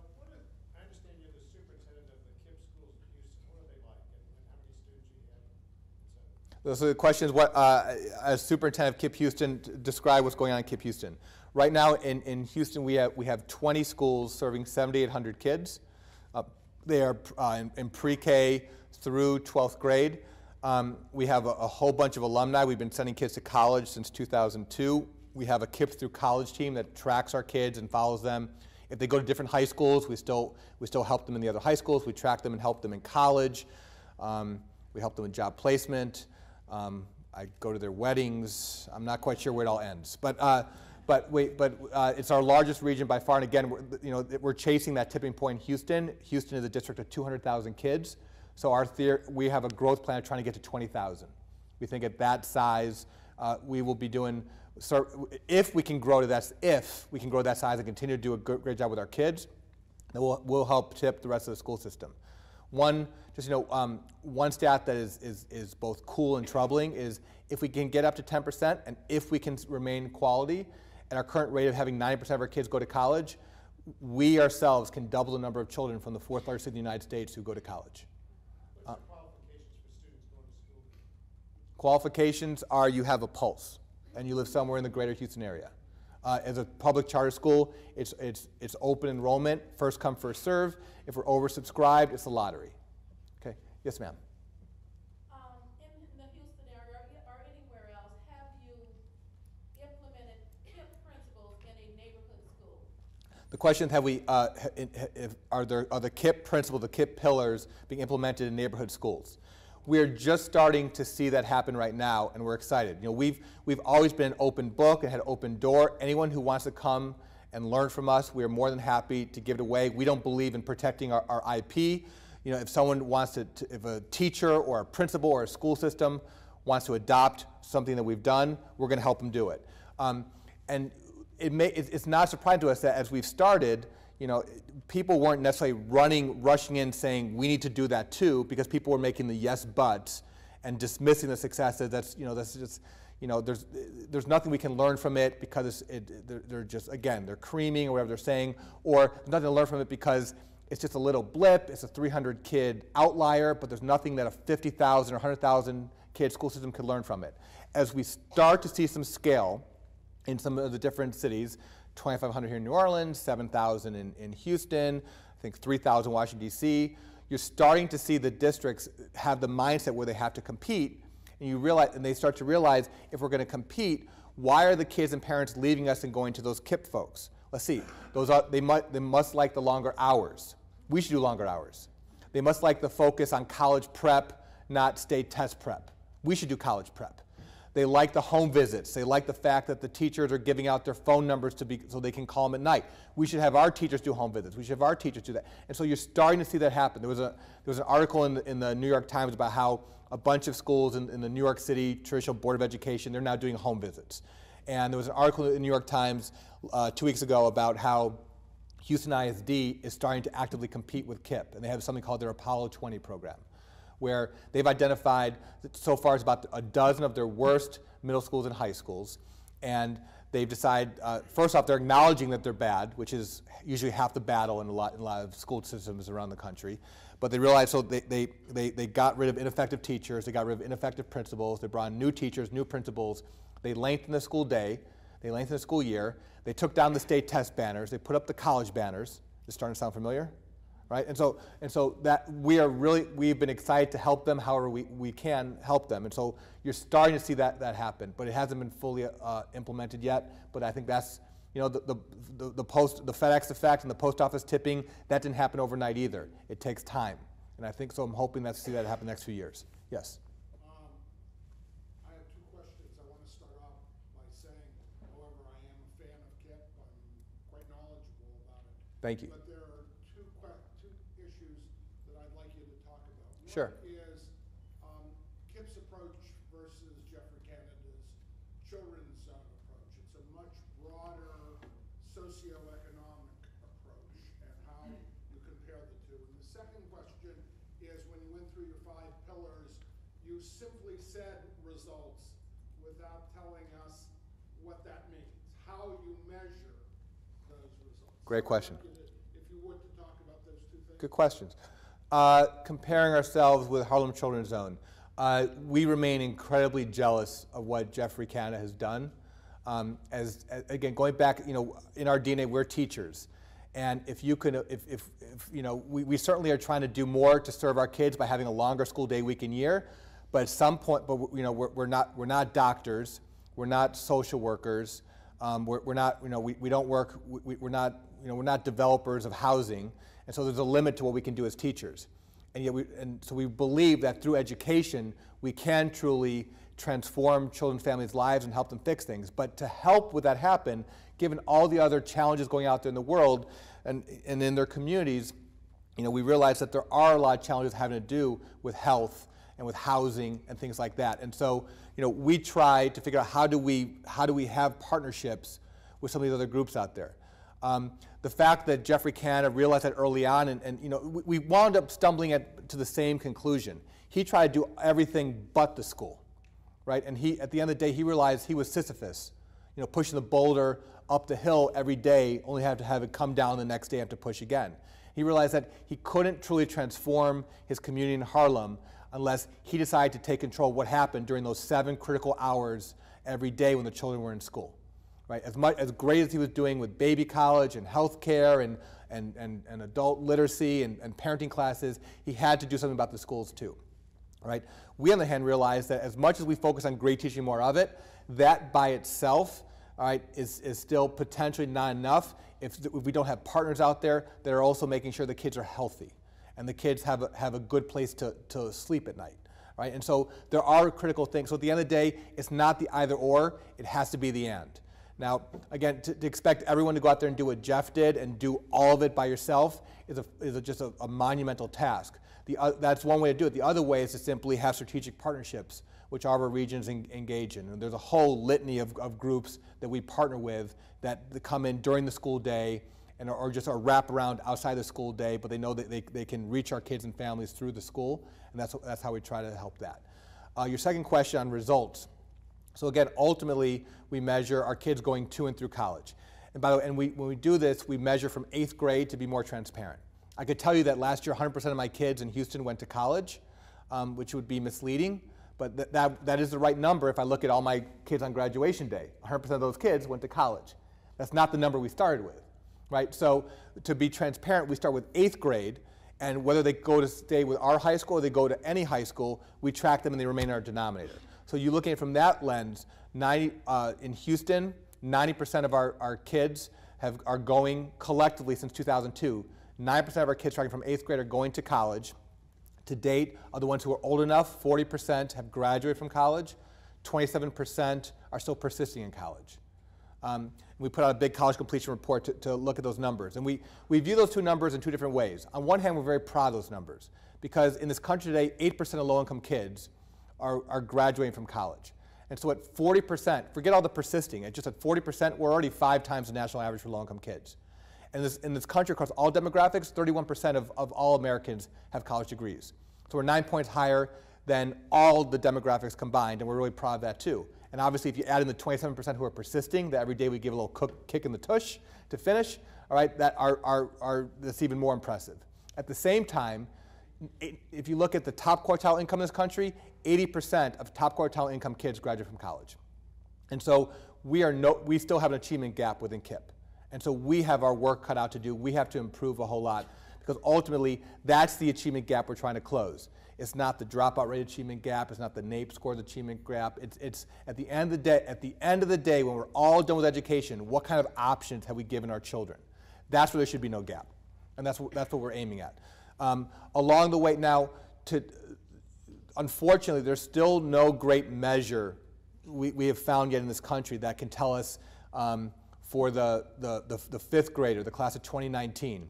understand you're the superintendent of the KIPP schools in Houston. What are they like, and how many students do you have? So the question is, what, as superintendent of KIPP Houston, describe what's going on in KIPP Houston. Right now in Houston, we have 20 schools serving 7,800 kids. They are in pre-K through 12th grade. We have a whole bunch of alumni. We've been sending kids to college since 2002. We have a KIPP through college team that tracks our kids and follows them. If they go to different high schools, we still help them in the other high schools. We track them and help them in college. We help them in job placement. I go to their weddings. I'm not quite sure where it all ends, but it's our largest region by far. And again, we're chasing that tipping point in Houston. Houston is a district of 200,000 kids. So we have a growth plan of trying to get to 20,000. We think at that size, we will be doing, if we can grow to that size and continue to do a great job with our kids, then we'll help tip the rest of the school system. One stat that is both cool and troubling is if we can get up to 10% and if we can remain quality at our current rate of having 90% of our kids go to college, we ourselves can double the number of children from the fourth largest city in the United States who go to college. What's the qualifications for students going to school? Qualifications are you have a pulse and you live somewhere in the greater Houston area. As a public charter school, it's open enrollment, first come, first serve. If we're oversubscribed, it's a lottery. Okay, yes, ma'am. In the Houston area or anywhere else, have you implemented KIPP principles in a neighborhood school? The question: have we? Are the KIPP principles, the KIPP pillars, being implemented in neighborhood schools? We're just starting to see that happen right now, and we're excited. We've always been an open book and had an open door. Anyone who wants to come and learn from us, we are more than happy to give it away. We don't believe in protecting our IP. If someone wants if a teacher or a principal or a school system wants to adopt something that we've done, we're going to help them do it. And it's not surprising to us that as we've started, people weren't necessarily rushing in saying we need to do that too, because people were making the yes buts and dismissing the successes. That's just, there's nothing we can learn from it because they're just, again, they're creaming or whatever they're saying, or there's nothing to learn from it because it's just a little blip, it's a 300 kid outlier, but there's nothing that a 50,000 or 100,000 kid school system could learn from it. As we start to see some scale in some of the different cities, 2,500 here in New Orleans, 7,000 in Houston, I think 3,000 in Washington, D.C., you're starting to see the districts have the mindset where they have to compete, and they start to realize, if we're going to compete, why are the kids and parents leaving us and going to those KIPP folks? Let's see. They must like the longer hours. We should do longer hours. They must like the focus on college prep, not state test prep. We should do college prep. They like the home visits. They like the fact that the teachers are giving out their phone numbers so they can call them at night. We should have our teachers do home visits. We should have our teachers do that. And so you're starting to see that happen. There was an article in the New York Times about how a bunch of schools in the New York City traditional Board of Education, they're now doing home visits. And there was an article in the New York Times 2 weeks ago about how Houston ISD is starting to actively compete with KIPP, and they have something called their Apollo 20 program, where they've identified that so far it's about a dozen of their worst middle schools and high schools, and they've decided, first off, they're acknowledging that they're bad, which is usually half the battle in a lot of school systems around the country. But they realized, so they got rid of ineffective teachers, they got rid of ineffective principals, they brought in new teachers, new principals, they lengthened the school day, they lengthened the school year, they took down the state test banners, they put up the college banners. Is this starting to sound familiar? Right? And so that we've been excited to help them however we can help them. And so you're starting to see that happen, but it hasn't been fully implemented yet. But I think that's, the FedEx effect and the post office tipping, that didn't happen overnight either. It takes time. And I think so I'm hoping to see that happen in the next few years. Yes? I have two questions. I want to start off by saying, however, I am a fan of KIPP. I'm quite knowledgeable about it. Thank you. But there are two issues that I'd like you to talk about. Sure. One is KIPP's approach versus Jeffrey Canada's children's zone approach. It's a much broader socioeconomic approach, and how you compare the two. And the second question is, when you went through your 5 pillars, you simply said results without telling us what that means, how you measure those results. Great question. If you would, to talk about those two things. Good questions. Comparing ourselves with Harlem Children's Zone, we remain incredibly jealous of what Jeffrey Canada has done. Again, going back, in our DNA, we're teachers, and if you can, we certainly are trying to do more to serve our kids by having a longer school day, week, and year. But at some point, we're not doctors, we're not social workers, we're not, we don't work, we're not developers of housing, and so there's a limit to what we can do as teachers. And yet so we believe that through education, we can truly transform children's families' lives and help them fix things. But to help with that happen, given all the other challenges going out there in the world and in their communities, we realize that there are a lot of challenges having to do with health and with housing and things like that. And so, we try to figure out how do we have partnerships with some of these other groups out there. The fact that Jeffrey Canada realized that early on, and we wound up stumbling to the same conclusion. He tried to do everything but the school, right? And at the end of the day, he realized he was Sisyphus, pushing the boulder up the hill every day, only have to have it come down the next day, have to push again. He realized that he couldn't truly transform his community in Harlem unless he decided to take control of what happened during those 7 critical hours every day when the children were in school. Right? As great as he was doing with baby college and health care and adult literacy and parenting classes, he had to do something about the schools too. Right? We, on the other hand, realized that as much as we focus on great teaching, more of it, that by itself, all right, is still potentially not enough if we don't have partners out there that are also making sure the kids are healthy and the kids have a good place to sleep at night. Right? And so there are critical things. So at the end of the day, it's not the either or, it has to be the and. Now, again, to expect everyone to go out there and do what Jeff did and do all of it by yourself is just a monumental task. That's one way to do it. The other way is to simply have strategic partnerships, which our regions engage in. And there's a whole litany of groups that we partner with that come in during the school day and or just our wraparound outside the school day, but they know that they can reach our kids and families through the school, and that's how we try to help that. Your second question on results. So again, ultimately, we measure our kids going to and through college. And by the way, when we do this, we measure from 8th grade to be more transparent. I could tell you that last year 100% of my kids in Houston went to college, which would be misleading, but that is the right number if I look at all my kids on graduation day. 100% of those kids went to college. That's not the number we started with, right? So to be transparent, we start with 8th grade, and whether they go to stay with our high school or they go to any high school, we track them and they remain in our denominator. So you look at it from that lens, in Houston, 90% of our kids are going collectively since 2002. 9% of our kids starting from 8th grade are going to college. To date, of the ones who are old enough, 40% have graduated from college. 27% are still persisting in college. We put out a big college completion report to look at those numbers. And we view those two numbers in two different ways. On one hand, we're very proud of those numbers because in this country today, 8% of low-income kids are graduating from college. And so at 40%, forget all the persisting, at just at 40%, we're already 5 times the national average for low-income kids. And in this country, across all demographics, 31% of all Americans have college degrees. So we're 9 points higher than all the demographics combined, and we're really proud of that too. And obviously, if you add in the 27% who are persisting, that every day we give a little kick in the tush to finish, all right, that's even more impressive. At the same time, if you look at the top quartile income in this country, 80% of top quartile income kids graduate from college. And so we still have an achievement gap within KIPP. And so we have our work cut out to do. We have to improve a whole lot because ultimately that's the achievement gap we're trying to close. It's not the dropout rate achievement gap. It's not the NAEP scores achievement gap. It's at the end of the day. At the end of the day, when we're all done with education, what kind of options have we given our children? That's where there should be no gap, and that's what we're aiming at. Along the way, now, unfortunately, there's still no great measure we have found yet in this country that can tell us for the 5th grader, the class of 2019,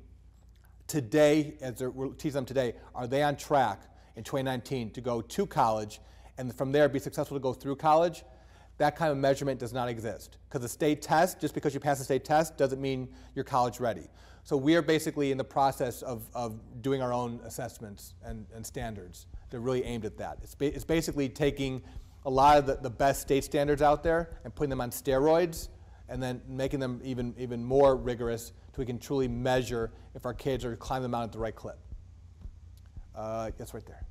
today, as we're teaching them today, are they on track in 2019 to go to college and from there be successful to go through college? That kind of measurement does not exist. Because the state test, just because you pass the state test, doesn't mean you're college ready. So we are basically in the process of doing our own assessments and standards. They're really aimed at that. It's basically taking a lot of the best state standards out there and putting them on steroids and then making them even more rigorous so we can truly measure if our kids are climbing them out at the right clip. Yes, right there.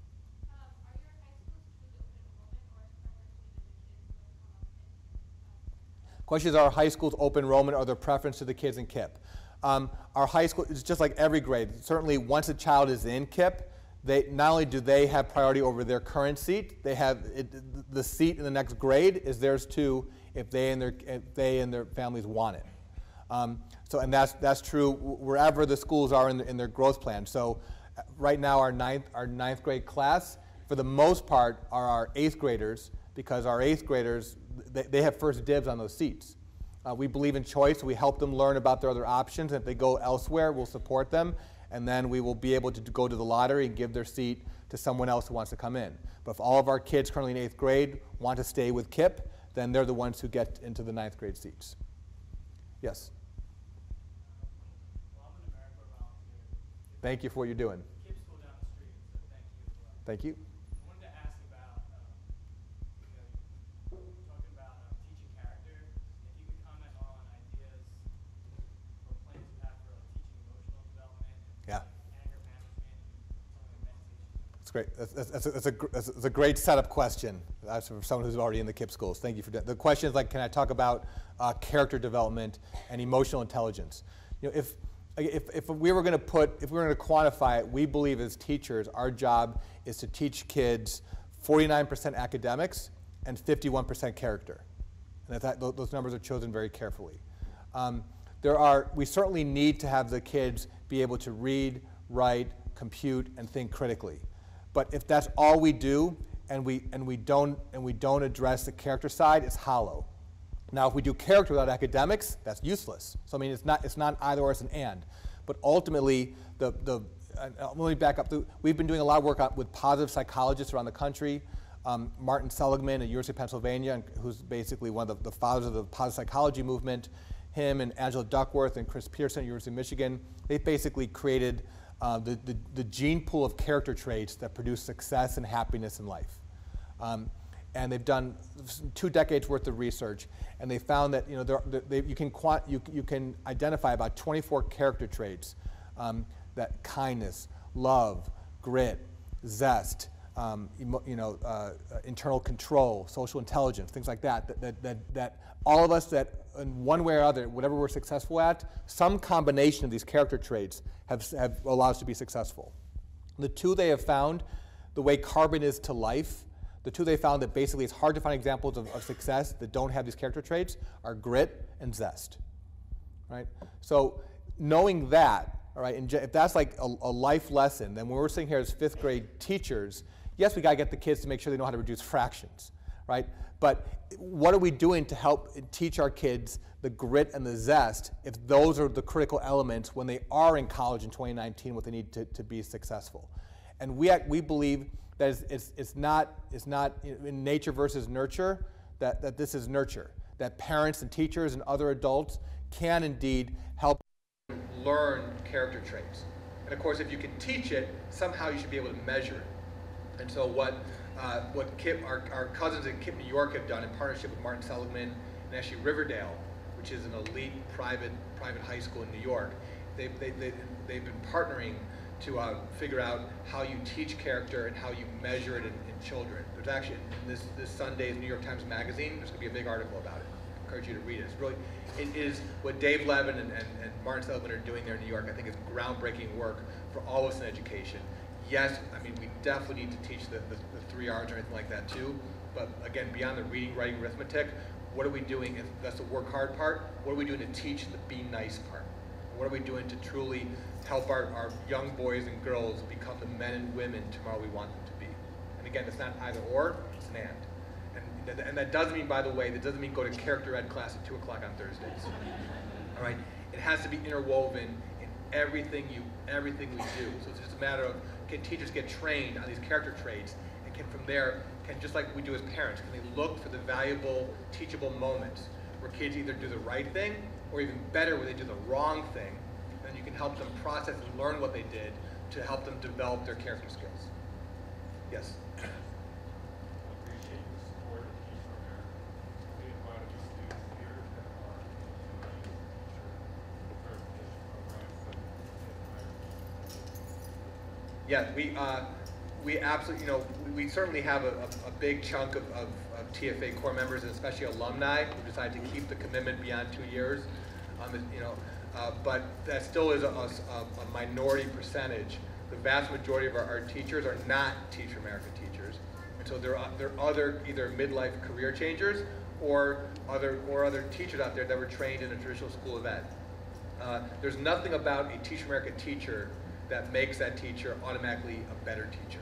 Question is, are high schools open enrollment or their preference to the kids in KIPP? Our high school is just like every grade. Certainly, once a child is in KIPP, not only do they have priority over their current seat, they have the seat in the next grade is theirs too if they and their families want it. And that's true wherever the schools are in their growth plan. So right now, our ninth grade class, for the most part, are our 8th graders because our 8th graders, they have first dibs on those seats. We believe in choice. We help them learn about their other options. And if they go elsewhere, we'll support them. And then we will be able to go to the lottery and give their seat to someone else who wants to come in. But if all of our kids currently in 8th grade want to stay with KIPP, then they're the ones who get into the 9th grade seats. Yes? Well, I'm an AmeriCorps volunteer. Thank you for what you're doing. KIPP school down the street, so thank you. Thank you. I wanted to ask about, talking about teaching character, if you could comment on ideas or plans you have for teaching emotional development and anger management and something like meditation. That's great. That's a great setup question. That's for someone who's already in the KIPP schools. Thank you for that. The question is like, can I talk about character development and emotional intelligence? You know, if we were going to quantify it, we believe as teachers, our job is to teach kids 49% academics and 51% character. And those numbers are chosen very carefully. We certainly need to have the kids be able to read, write, compute, and think critically. But if that's all we do, and we don't address the character side, it's hollow. Now, if we do character without academics, that's useless. So I mean, it's not either or, it's an and. But ultimately, let me back up. We've been doing a lot of work with positive psychologists around the country. Martin Seligman at University of Pennsylvania, who's basically one of the fathers of the positive psychology movement, him and Angela Duckworth and Chris Pearson at University of Michigan, they basically created the gene pool of character traits that produce success and happiness in life. And they've done 2 decades worth of research, and they found that you can identify about 24 character traits that kindness, love, grit, zest, internal control, social intelligence, things like that all of us that in one way or other, whatever we're successful at, some combination of these character traits have allowed us to be successful. The 2 they have found, the way carbon is to life, the 2 they found that basically it's hard to find examples of success that don't have these character traits are grit and zest, right? So knowing that, all right, and if that's like a life lesson, then when we're sitting here as 5th grade teachers, yes, we gotta get the kids to make sure they know how to reduce fractions, right? But what are we doing to help teach our kids the grit and the zest if those are the critical elements when they are in college in 2019, what they need to be successful? And we believe that it's not in nature versus nurture, that this is nurture, that parents and teachers and other adults can indeed help learn character traits. And of course, if you can teach it, somehow you should be able to measure it. And so what KIPP, our cousins at KIPP New York have done in partnership with Martin Seligman and actually Riverdale, which is an elite private high school in New York, they've been partnering to figure out how you teach character and how you measure it in children. There's actually, in this Sunday's New York Times Magazine, there's going to be a big article about it. I encourage you to read it. It is what Dave Levin and Martin Seligman are doing there in New York. I think it's groundbreaking work for all of us in education. Yes, I mean, we definitely need to teach the 3 R's or anything like that too, but again, beyond the reading, writing, arithmetic, what are we doing? That's the work hard part. What are we doing to teach the be nice part? What are we doing to truly help our young boys and girls become the men and women tomorrow we want them to be? And again, it's not either or, it's an and. And that doesn't mean, by the way, that doesn't mean go to character ed class at 2 o'clock on Thursdays. All right? It has to be interwoven in everything we do. So it's just a matter of, can teachers get trained on these character traits, and can from there, just like we do as parents, can they look for the valuable, teachable moments where kids either do the right thing, or even better, where they do the wrong thing, and you can help them process and learn what they did to help them develop their character skills. Yes? Yeah, we absolutely, we certainly have a big chunk of TFA core members, and especially alumni, who decided to keep the commitment beyond 2 years. But that still is a minority percentage. The vast majority of our teachers are not Teach for America teachers, and so there are other either midlife career changers or other teachers out there that were trained in a traditional school of ed. There's nothing about a Teach for America teacher that makes that teacher automatically a better teacher,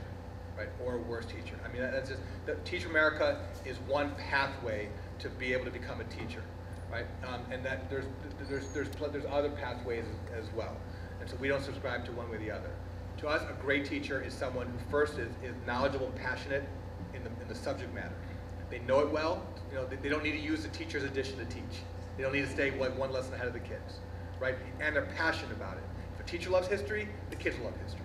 right, or a worse teacher. I mean, that's just, Teach for America is one pathway to be able to become a teacher, right? And that there's other pathways as well. And so we don't subscribe to one way or the other. To us, a great teacher is someone who first is knowledgeable and passionate in the subject matter. They know it well. They don't need to use the teacher's edition to teach. They don't need to stay like one lesson ahead of the kids, right? And they're passionate about it. If a teacher loves history, the kids love history,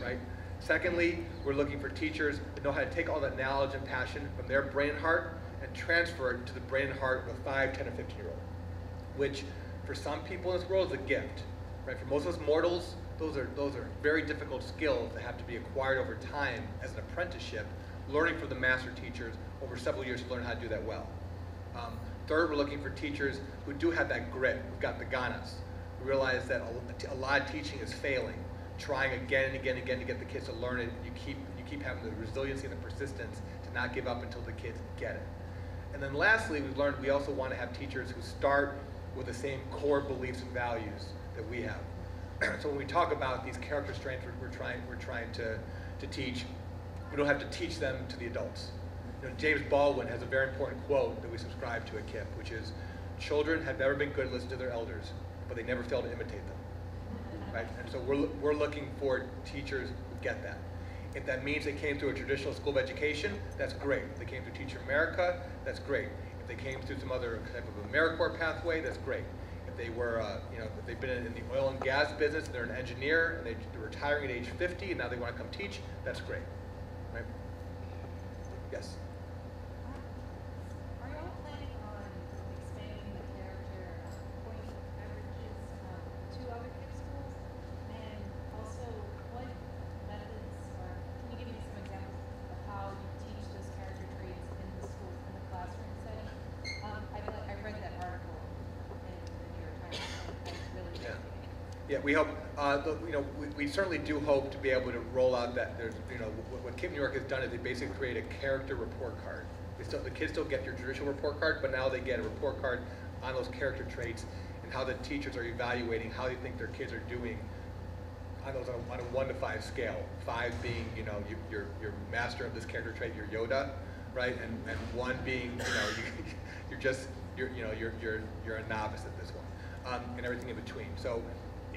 right? Secondly, we're looking for teachers that know how to take all that knowledge and passion from their brain and heart and transfer it to the brain and heart of a 5, 10, or 15-year-old, which for some people in this world is a gift, right? For most of us mortals, those are very difficult skills that have to be acquired over time as an apprenticeship, learning from the master teachers over several years to learn how to do that well. Third, we're looking for teachers who do have that grit, who've got the ganas, who realize that a lot of teaching is failing, trying again and again and again to get the kids to learn it. You keep having the resiliency and the persistence to not give up until the kids get it. And then lastly, we've learned we also want to have teachers who start with the same core beliefs and values that we have. So when we talk about these character strengths we're trying to teach, we don't have to teach them to the adults. James Baldwin has a very important quote that we subscribe to at KIPP, which is, children have never been good at listening to their elders, but they never fail to imitate them. Right? And so we're looking for teachers who get that. If that means they came through a traditional school of education, that's great. If they came through Teach for America, that's great. If they came through some other type of AmeriCorps pathway, that's great. If they were, if they've been in the oil and gas business, and they're an engineer, and they're retiring at age 50, and now they want to come teach, that's great, right? Yes? Are you all planning on expanding the character point averages to other KIPP schools? And also, what methods, or can you give me some examples of how you teach those character traits in the school, in the classroom setting? I read that article in the New York Times. I really Yeah. fascinating. Yeah, we hope, we certainly do hope to be able to roll out that. There's, what KIPP New York has done is they basically create a character report card. The kids still get your traditional report card, but now they get a report card on those character traits and how the teachers are evaluating how they think their kids are doing on those on a 1 to 5 scale. 5 being, you're master of this character trait, you're Yoda, right? And 1 being, you're a novice at this one, and everything in between. So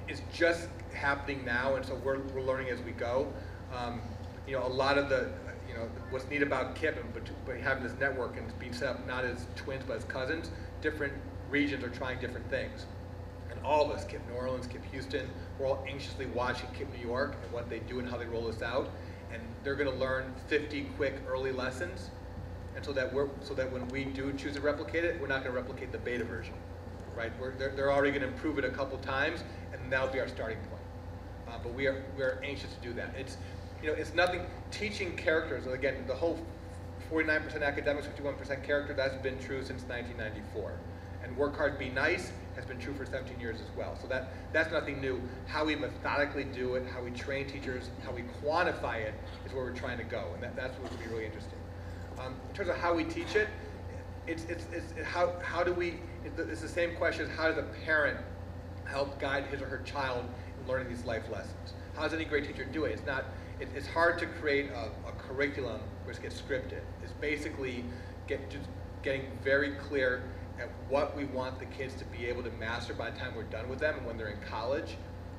it's just happening now, and so we're learning as we go. A lot of the, what's neat about KIPP, but having this network and being set up not as twins but as cousins, different regions are trying different things. And all of us, KIPP New Orleans, KIPP Houston, we're all anxiously watching KIPP New York and what they do and how they roll this out. And they're going to learn 50 quick early lessons, and so that when we do choose to replicate it, we're not going to replicate the beta version, right? They're already going to improve it a couple times, and that'll be our starting point. But we are anxious to do that. It's nothing. Teaching characters, again, the whole 49% academics, 51% character, that's been true since 1994. And work hard, be nice has been true for 17 years as well. So that's nothing new. How we methodically do it, how we train teachers, how we quantify it is where we're trying to go, and that's what would be really interesting. In terms of how we teach it, how do we? It's the same question as how does a parent help guide his or her child in learning these life lessons? How does any great teacher do it? It's hard to create a curriculum which gets scripted. It's basically getting very clear at what we want the kids to be able to master by the time we're done with them and when they're in college,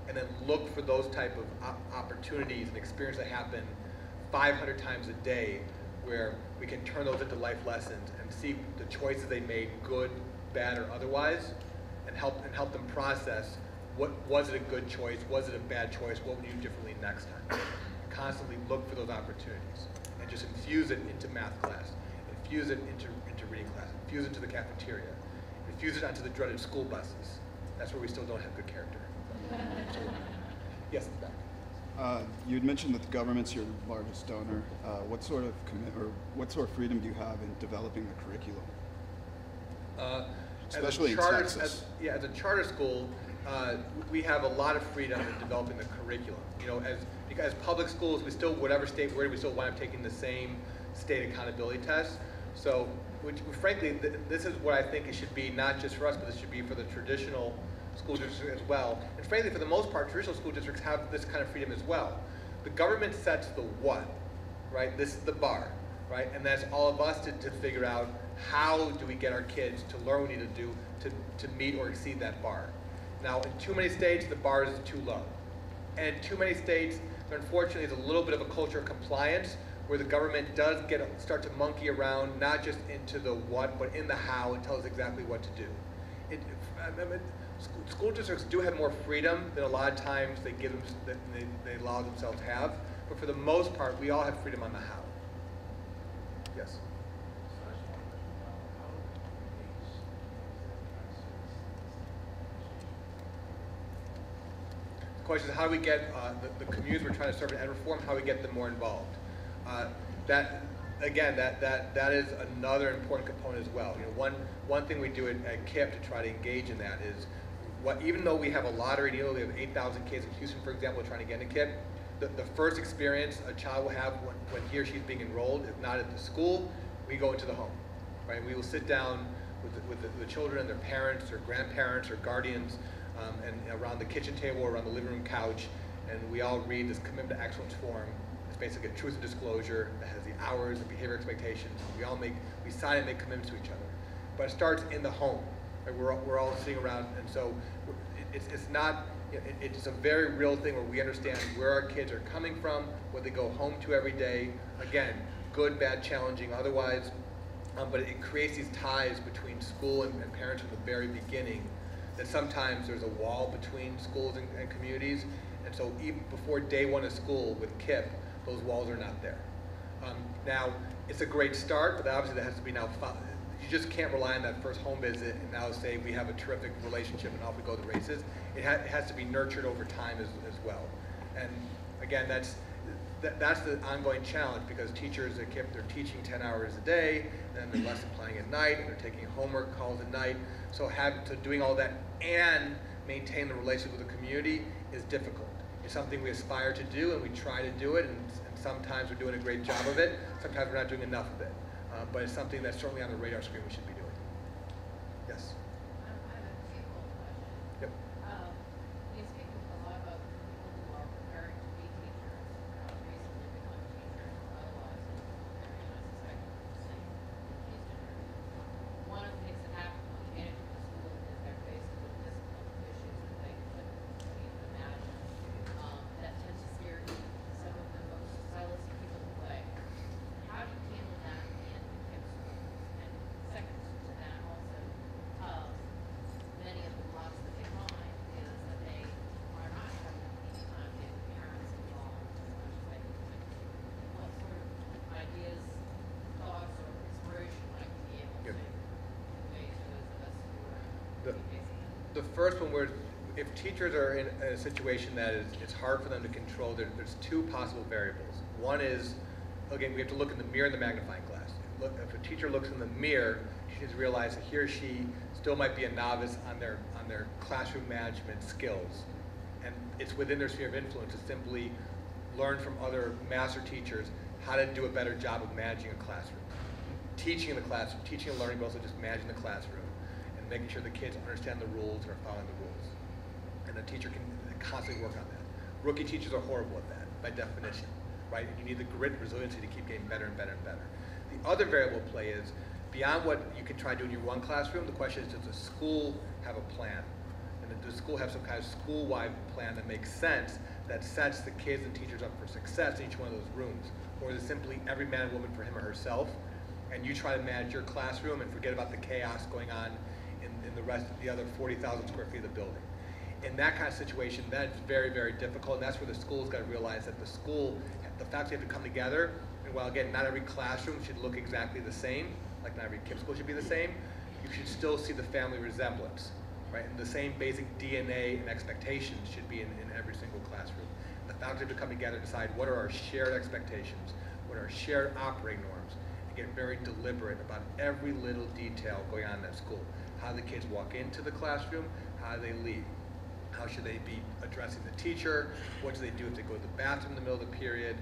and then look for those type of opportunities and experiences that happen 500 times a day where we can turn those into life lessons and see the choices they made, good, bad, or otherwise, and help them process what was it a good choice, was it a bad choice, what would you do differently next time. Constantly look for those opportunities and just infuse it into math class, infuse it into reading class, infuse it into the cafeteria, infuse it onto the dreaded school buses. That's where we still don't have good character. So, yes, in the back. You had mentioned that the government's your largest donor. What sort of freedom do you have in developing the curriculum? Especially in Texas. As a charter school, we have a lot of freedom in developing the curriculum. As public schools, we still, whatever state we're in, we still wind up taking the same state accountability tests. So, frankly, this is what I think it should be, not just for us, but it should be for the traditional school districts as well. And frankly, for the most part, traditional school districts have this kind of freedom as well. The government sets the what, right? This is the bar, right? And that's all of us to figure out how do we get our kids to learn what we need to do to meet or exceed that bar. Now, in too many states, the bar is too low. And in too many states, there unfortunately is a little bit of a culture of compliance where the government does start to monkey around, not just into the what, but in the how, and tell us exactly what to do. School districts do have more freedom than a lot of times they allow themselves to have, but for the most part, we all have freedom on the how. Yes. The question is, how do we get the communities we're trying to serve in ed reform, how do we get them more involved? That is another important component as well. One thing we do at KIPP to try to engage in that is, even though we have a lottery deal, we have 8,000 kids in Houston, for example, trying to get into KIPP, the first experience a child will have when he or she's being enrolled, if not at the school, we go into the home, right? We will sit down with the children and their parents or grandparents or guardians and around the kitchen table or around the living room couch, and we all read this commitment to excellence form. It's basically a truth and disclosure that has the hours, the behavior expectations. We sign and make commitments to each other. But it starts in the home. Right? We're all sitting around, and so it's a very real thing where we understand where our kids are coming from, what they go home to every day. Again, good, bad, challenging, otherwise. But it creates these ties between school and parents from the very beginning that sometimes there's a wall between schools and communities, and so even before day one of school with KIPP, those walls are not there. Now, it's a great start, but obviously that has to be now followed. You just can't rely on that first home visit and now say we have a terrific relationship and off we go to the races. It has to be nurtured over time as well. And again, that's the ongoing challenge, because teachers at KIPP, they're teaching 10 hours a day, and they're lesson planning at night, and they're taking homework calls at night. So doing all that and maintain the relationship with the community is difficult. It's something we aspire to do, and we try to do it, and sometimes we're doing a great job of it. Sometimes we're not doing enough of it. But it's something that's certainly on the radar screen we should be doing. Yes? I have a twofold question. Yep. You speak a lot about people who are preparing to be teachers, recently become teachers, or otherwise in the area, and I suspect the same in Houston area. One of the things that happens when you get into the school is they're faced with discipline issues and things that you can imagine. That tends to scare some of the most stylistic people away. How do you handle that in the KIPP school? And second to that also, many of the blocks that they find is that they are not having any time to get the parents involved as much as they would like to. What sort of ideas, thoughts, or inspiration might you be able to convey to those of us who are facing that? The first one, if teachers are in a situation that it's hard for them to control, there's two possible variables. One is, again, we have to look in the mirror in the magnifying glass. If a teacher looks in the mirror, she needs to realize that he or she still might be a novice on their classroom management skills. And it's within their sphere of influence to simply learn from other master teachers how to do a better job of managing a classroom. Teaching in the classroom, teaching and learning, but also just managing the classroom and making sure the kids understand the rules and are following the rules. And the teacher can constantly work on that. Rookie teachers are horrible at that, by definition, right? You need the grit and resiliency to keep getting better and better and better. The other variable at play is, beyond what you can try to do in your one classroom, the question is, does the school have a plan? And does the school have some kind of school-wide plan that makes sense, that sets the kids and teachers up for success in each one of those rooms? Or is it simply every man and woman for him or herself, and you try to manage your classroom and forget about the chaos going on in the rest of the other 40,000 square feet of the building? In that kind of situation, that's very, very difficult, and that's where the school's got to realize that the faculty have to come together, and while again, not every classroom should look exactly the same, like not every KIPP school should be the same, you should still see the family resemblance, right? And the same basic DNA and expectations should be in every single classroom. The faculty have to come together and decide what are our shared expectations, what are our shared operating norms, and get very deliberate about every little detail going on in that school. How do the kids walk into the classroom? How do they leave? How should they be addressing the teacher? What do they do if they go to the bathroom in the middle of the period?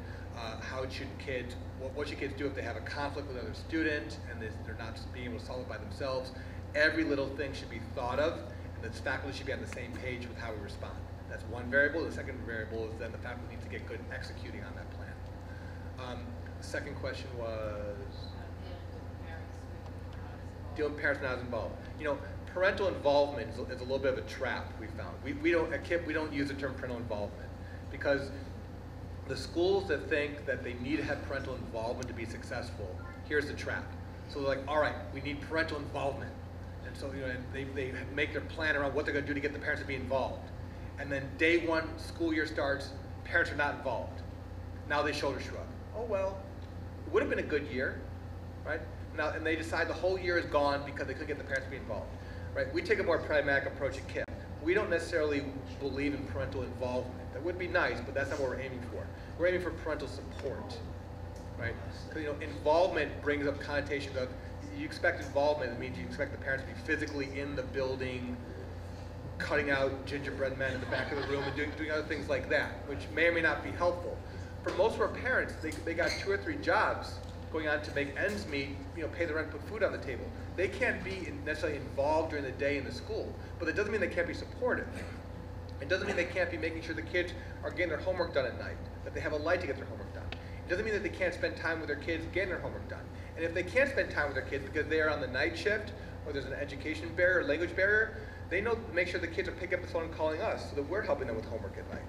What should kids do if they have a conflict with another student and they're not being able to solve it by themselves? Every little thing should be thought of, and the faculty should be on the same page with how we respond. That's one variable. The second variable is then the faculty needs to get good at executing on that plan. The second question was? Dealing with parents not as involved. You know, parental involvement is a little bit of a trap we found. We don't, at KIPP, we don't use the term parental involvement, because the schools that think that they need to have parental involvement to be successful, here's the trap. So they're like, all right, we need parental involvement. And so, you know, they make their plan around what they're going to do to get the parents to be involved. And then day one, school year starts, parents are not involved. Now they shoulder shrug. Oh, well, it would have been a good year, right? Now, and they decide the whole year is gone because they couldn't get the parents to be involved, right? We take a more pragmatic approach at KIPP. We don't necessarily believe in parental involvement. That would be nice, but that's not what we're aiming for. We're aiming for parental support, right? Because, you know, involvement brings up connotations of, you expect involvement, it means you expect the parents to be physically in the building, cutting out gingerbread men in the back of the room and doing other things like that, which may or may not be helpful. For most of our parents, they got 2 or 3 jobs going on to make ends meet, you know, pay the rent, put food on the table. They can't be necessarily involved during the day in the school, but it doesn't mean they can't be supportive. It doesn't mean they can't be making sure the kids are getting their homework done at night, that they have a light to get their homework done. It doesn't mean that they can't spend time with their kids getting their homework done. And if they can't spend time with their kids because they are on the night shift, or there's an education barrier, or language barrier, they know to make sure the kids are picking up the phone and calling us so that we're helping them with homework at night.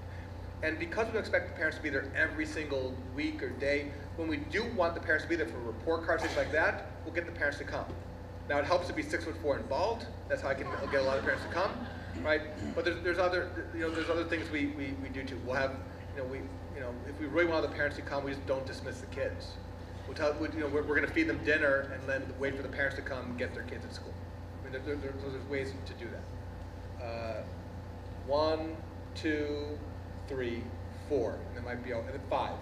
And because we don't expect the parents to be there every single week or day, when we do want the parents to be there for report cards, things like that, we'll get the parents to come. Now it helps to be 6'4" and bald. That's how I can get a lot of parents to come, right? But there's other things we do too. We'll have if we really want the parents to come, we just don't dismiss the kids. We're going to feed them dinner and then wait for the parents to come and get their kids at school. I mean, there's ways to do that. 1, 2, 3, 4, and there might be, and then 5,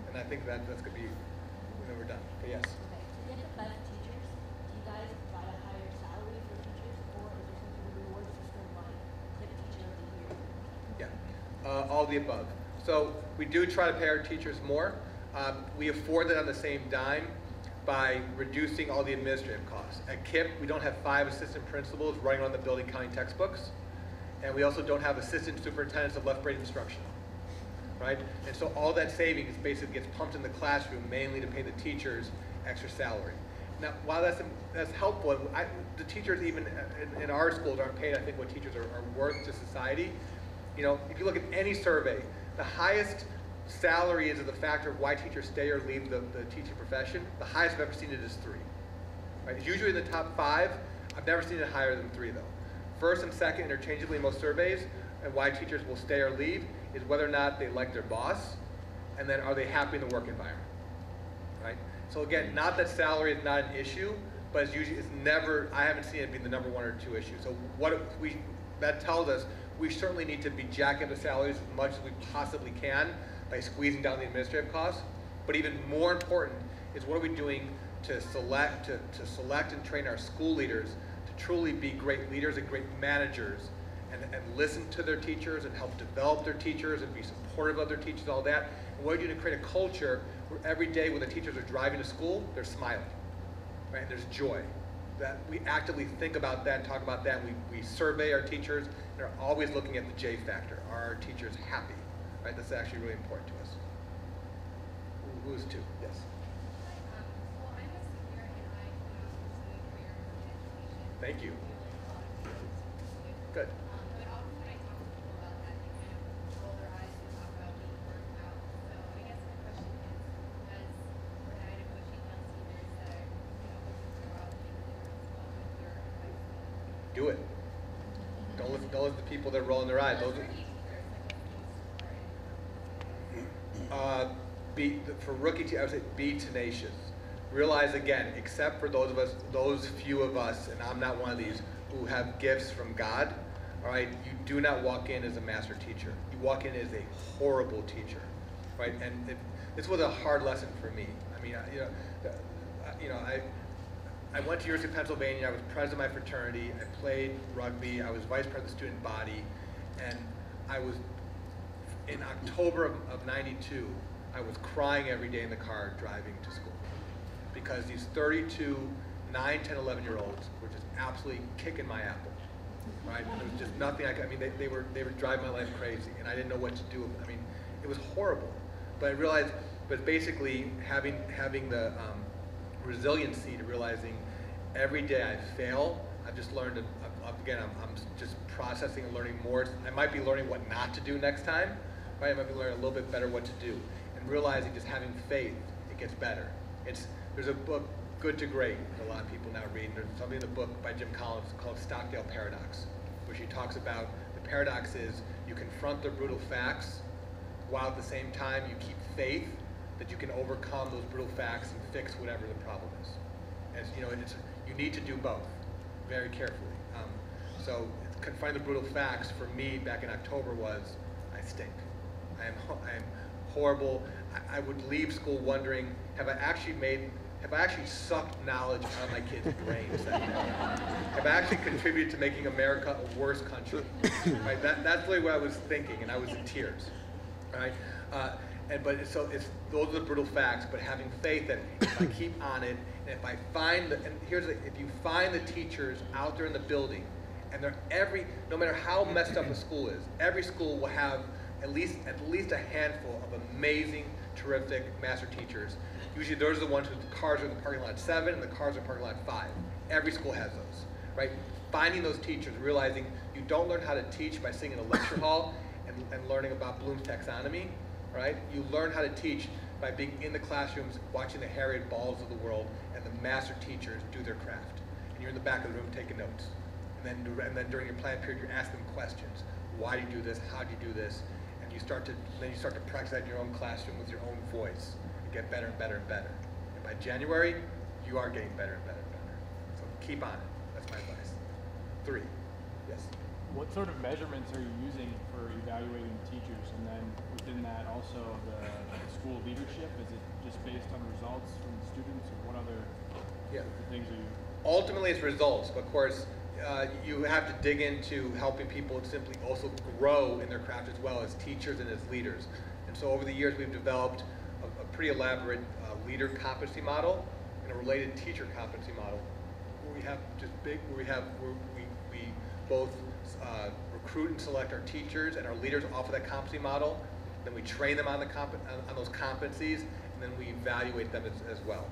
and I think that's going to be when we're done. Okay, yes. Okay, to get the best teachers, do you guys provide a higher salary for teachers, or is there some sort of reward system like KIPP Teacher of the Year? Yeah, all of the above. So we do try to pay our teachers more. We afford that on the same dime by reducing all the administrative costs. At KIPP, we don't have 5 assistant principals running around the building counting textbooks, and we also don't have assistant superintendents of left-brain instruction, right? And so all that savings basically gets pumped in the classroom mainly to pay the teachers extra salary. Now, while that's helpful, the teachers even in our schools aren't paid, I think, what teachers are worth to society. You know, if you look at any survey, the highest salary is the factor of why teachers stay or leave the teaching profession. The highest I've ever seen it is 3. Right? It's usually in the top 5. I've never seen it higher than 3 though. First and second interchangeably in most surveys, and why teachers will stay or leave is whether or not they like their boss, and then are they happy in the work environment, right? So again, not that salary is not an issue, but it's never, I haven't seen it being the number 1 or 2 issue. So that tells us we certainly need to be jacking up the salaries as much as we possibly can by squeezing down the administrative costs. But even more important is what are we doing to select and train our school leaders to truly be great leaders and great managers, and listen to their teachers and help develop their teachers and be supportive of their teachers, all that. And what are we doing to create a culture where every day when the teachers are driving to school, they're smiling, right? And there's joy. That we actively think about that and talk about that. And we survey our teachers and are always looking at the J factor. Are our teachers happy? Right? That's actually really important to us. Who's 2? Yes. Well, I'm a senior and I pursuing career in education. Thank you. Good. But often when I talk to people about that, they kind of roll their eyes and talk about being burnt out. So I guess my question is, as we're now negotiating on seniors that are, looking to go out and make a difference, what would your advice be? Do it. Don't listen to the people that are rolling their eyes. Those are, for rookie team, I would say be tenacious. Realize again, except for those few of us, and I'm not one of these, who have gifts from God, all right, you do not walk in as a master teacher. You walk in as a horrible teacher, right? And this was a hard lesson for me. I mean, I went to University of Pennsylvania. I was president of my fraternity. I played rugby. I was vice president of the student body, and I was in October of '92. I was crying every day in the car driving to school because these 32 9, 10, 11-year-olds were just absolutely kicking my apple, right? And there was just nothing I mean, they were driving my life crazy, and I didn't know what to do. I mean, it was horrible. But I realized, but basically having the resiliency to realizing every day I fail, I've just learned, again, I'm just processing and learning more. I might be learning what not to do next time, right? I might be learning a little bit better what to do. And realizing just having faith, it gets better. There's a book, Good to Great, that a lot of people now read. And there's something in the book by Jim Collins called Stockdale Paradox, where she talks about the paradox is you confront the brutal facts while at the same time you keep faith that you can overcome those brutal facts and fix whatever the problem is. And you need to do both very carefully. So confronting the brutal facts for me back in October was, I stink. I am horrible. I would leave school wondering, have I actually sucked knowledge out of my kids' brains that day? Have I actually contributed to making America a worse country? Right? That's really what I was thinking, and I was in tears. Right? So those are the brutal facts. But having faith that if I keep on it, and if I find if you find the teachers out there in the building, and no matter how messed up a school is, every school will have at least a handful of amazing, terrific master teachers. Usually those are the ones whose cars are in the parking lot at 7 and the cars are in the parking lot at 5. Every school has those, right? Finding those teachers, realizing you don't learn how to teach by sitting in a lecture hall and learning about Bloom's taxonomy, right? You learn how to teach by being in the classrooms, watching the Harriet Balls of the world and the master teachers do their craft. And you're in the back of the room taking notes. And then during your plan period, you're asking them questions. Why do you do this? How do you do this? And you start to practice that in your own classroom with your own voice and get better and better and better. And by January, you are getting better and better and better. So keep on it. That's my advice. 3. Yes. What sort of measurements are you using for evaluating teachers? And then within that also the school leadership, is it just based on results from the students, or what other things are you? Ultimately it's results, but of course you have to dig into helping people simply also grow in their craft as well as teachers and as leaders. And so over the years we've developed a pretty elaborate leader competency model and a related teacher competency model where we have we both recruit and select our teachers and our leaders off of that competency model. Then we train them on those competencies, and then we evaluate them as well.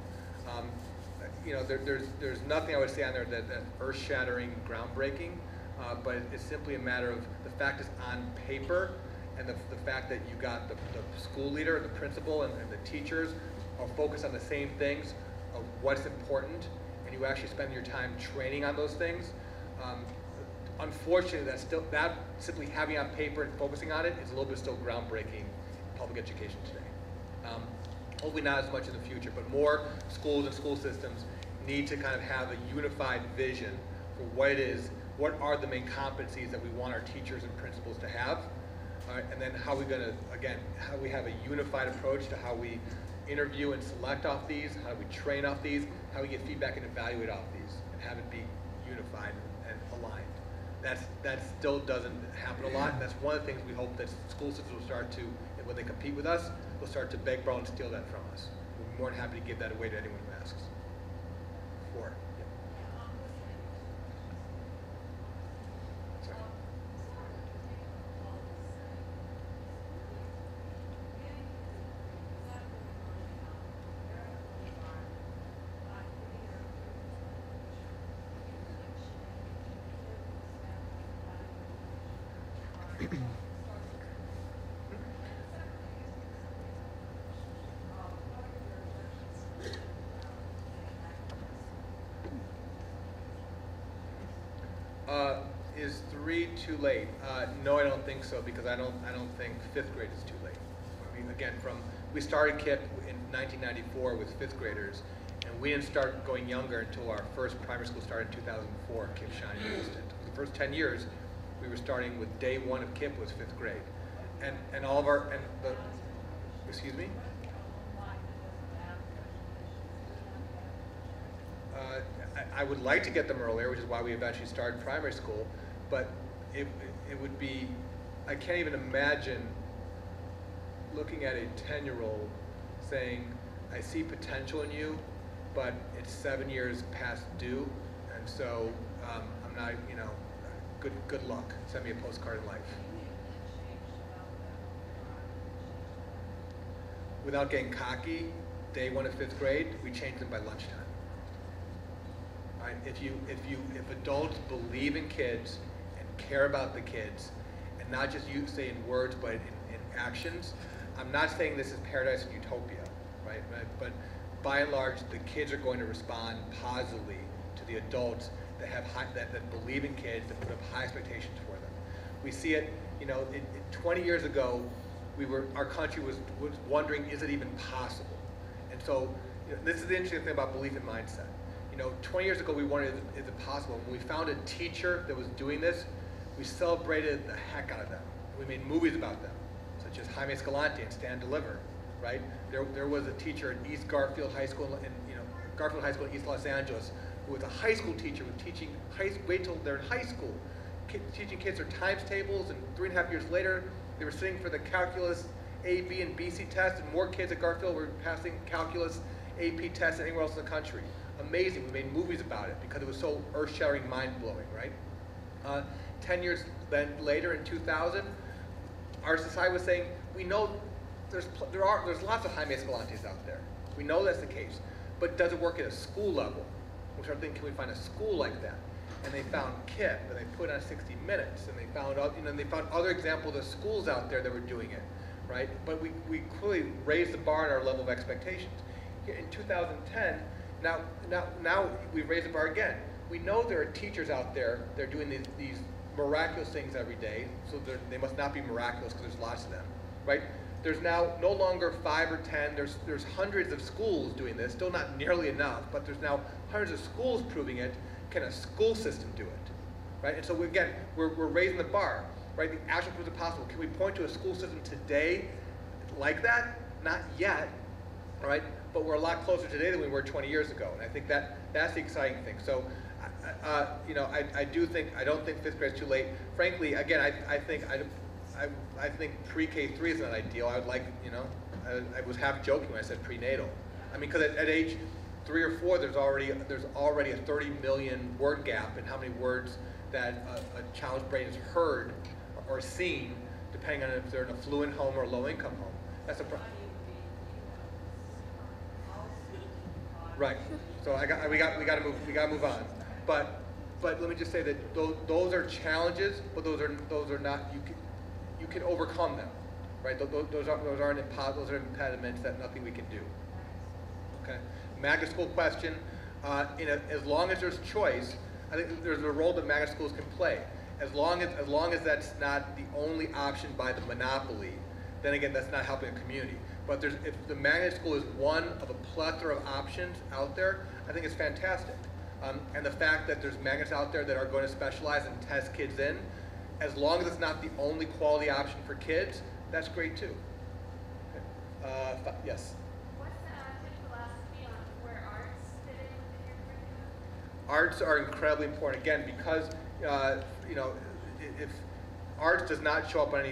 You know, there's nothing I would say on there that's earth-shattering, groundbreaking, but it's simply a matter of the fact is on paper, and the fact that you got the school leader, the principal, and the teachers are focused on the same things of what's important, and you actually spend your time training on those things. Unfortunately, that simply having on paper and focusing on it is a little bit still groundbreaking in public education today. Hopefully not as much in the future, but more schools and school systems need to kind of have a unified vision for what are the main competencies that we want our teachers and principals to have, and then how we have a unified approach to how we interview and select off these, how we train off these, how we get feedback and evaluate off these, and have it be unified and aligned. That still doesn't happen a lot, and that's one of the things we hope that school systems will start to, and when they compete with us, will start to beg, borrow, and steal that from us. We'll be more than happy to give that away to anyone who asks. 4. Yeah. Sorry. Is 3 too late? No, I don't think so, because I don't think 5th grade is too late. I mean, again, we started KIPP in 1994 with 5th graders, and we didn't start going younger until our first primary school started in 2004, KIPP Houston. For the first 10 years, we were starting with day 1 of KIPP was 5th grade, and all of our excuse me. I would like to get them earlier, which is why we eventually started primary school, but it would be, I can't even imagine looking at a 10-year-old saying, I see potential in you, but it's 7 years past due, and so I'm not, you know, good luck, send me a postcard in life. Without getting cocky, day 1 of 5th grade, we changed them by lunchtime. Right? If adults believe in kids and care about the kids, and not just say in words but in actions, I'm not saying this is paradise and utopia, right? But by and large, the kids are going to respond positively to the adults that believe in kids, that put up high expectations for them. We see it, you know, 20 years ago, our country was wondering, is it even possible? And so, you know, this is the interesting thing about belief and mindset. You know, 20 years ago we wondered, is it possible? When we found a teacher that was doing this, we celebrated the heck out of them. We made movies about them, such as Jaime Escalante and Stand Deliver, right? There was a teacher at East Garfield High School, Garfield High School in East Los Angeles, who was a high school teacher, wait till they're in high school, teaching kids their times tables, and 3.5 years later, they were sitting for the calculus A, B, and BC test, and more kids at Garfield were passing calculus AP tests than anywhere else in the country. Amazing. We made movies about it because it was so earth-shattering, mind-blowing, right? 10 years later, in 2000, our society was saying, we know there's lots of Jaime Escalantes out there. We know that's the case, but does it work at a school level? We started thinking, can we find a school like that? And they found KIPP, and they put on 60 Minutes, and they found other examples of schools out there that were doing it, right? But we clearly raised the bar in our level of expectations. In 2010. Now we've raised the bar again. we know there are teachers out there that are doing these miraculous things every day, so they must not be miraculous because there's lots of them, right? There's now no longer 5 or 10, there's hundreds of schools doing this, still not nearly enough, but there's now hundreds of schools proving it. Can a school system do it, right? And so again, we're raising the bar, right? The actual proof is possible. Can we point to a school system today like that? Not yet, all right? But we're a lot closer today than we were 20 years ago, and I think that's the exciting thing. So, you know, I don't think 5th grade is too late. Frankly, again, I think pre-K3 is not ideal. I would like, you know, I was half joking when I said prenatal. I mean, because at age 3 or 4, there's already a 30 million word gap in how many words that a child's brain has heard or seen, depending on if they're in a affluent home or a low-income home. That's a problem. Right. So we got to move on. But let me just say that those are challenges, but those are not, you can overcome them, right? Those are impediments that nothing we can do. Okay. Magnet school question. As long as there's choice, I think there's a role that magnet schools can play. As long as that's not the only option by the monopoly, then again, that's not helping a community. But if the magnet school is one of a plethora of options out there, I think it's fantastic. And the fact that there's magnets out there that are going to specialize and test kids in, as long as it's not the only quality option for kids, that's great too. Okay. Yes? What's the philosophy on where arts fit in within your curriculum? Arts are incredibly important, again, because you know, if arts does not show up on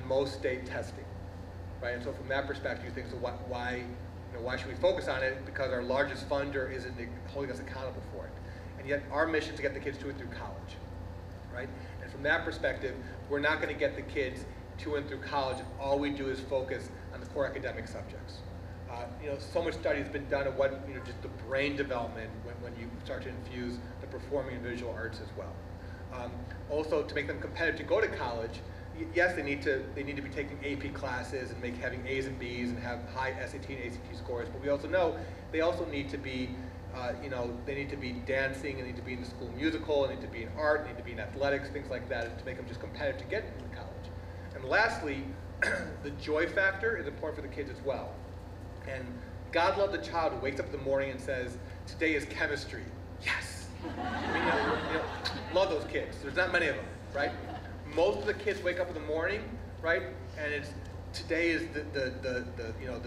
most state testing, right? And so from that perspective, you think, so why should we focus on it? Because our largest funder isn't holding us accountable for it. And yet our mission is to get the kids to and through college, right? And from that perspective, we're not going to get the kids to and through college if all we do is focus on the core academic subjects. You know, so much study has been done of what, you know, just the brain development when you start to infuse the performing and visual arts as well. Also, to make them competitive to go to college, yes, they need to be taking AP classes and having A's and B's and have high SAT and ACT scores. But we also know they also need to be, you know, they need to be dancing, they need to be in the school musical, they need to be in art, they need to be in athletics, things like that, to make them just competitive to get into college. And lastly, the joy factor is important for the kids as well. And God love the child who wakes up in the morning and says, "Today is chemistry." Yes. I mean, you know, love those kids. There's not many of them, right? Most of the kids wake up in the morning, right? And today is the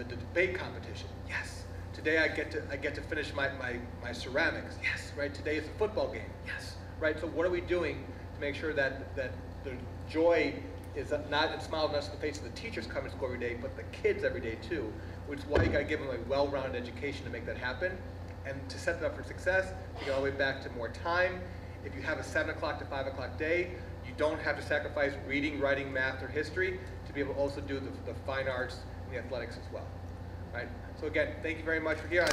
debate competition. Yes. Today I get to finish my ceramics. Yes. Right. Today is the football game. Yes. Right. So what are we doing to make sure that the joy is not smiled on the face of the teachers coming to school every day, but the kids every day too? Which is why you got to give them a well-rounded education to make that happen, and to set them up for success. To get all the way back to more time. If you have a 7 o'clock to 5 o'clock day, you don't have to sacrifice reading, writing, math, or history to be able to also do the fine arts and the athletics as well. Right? So again, thank you very much for here.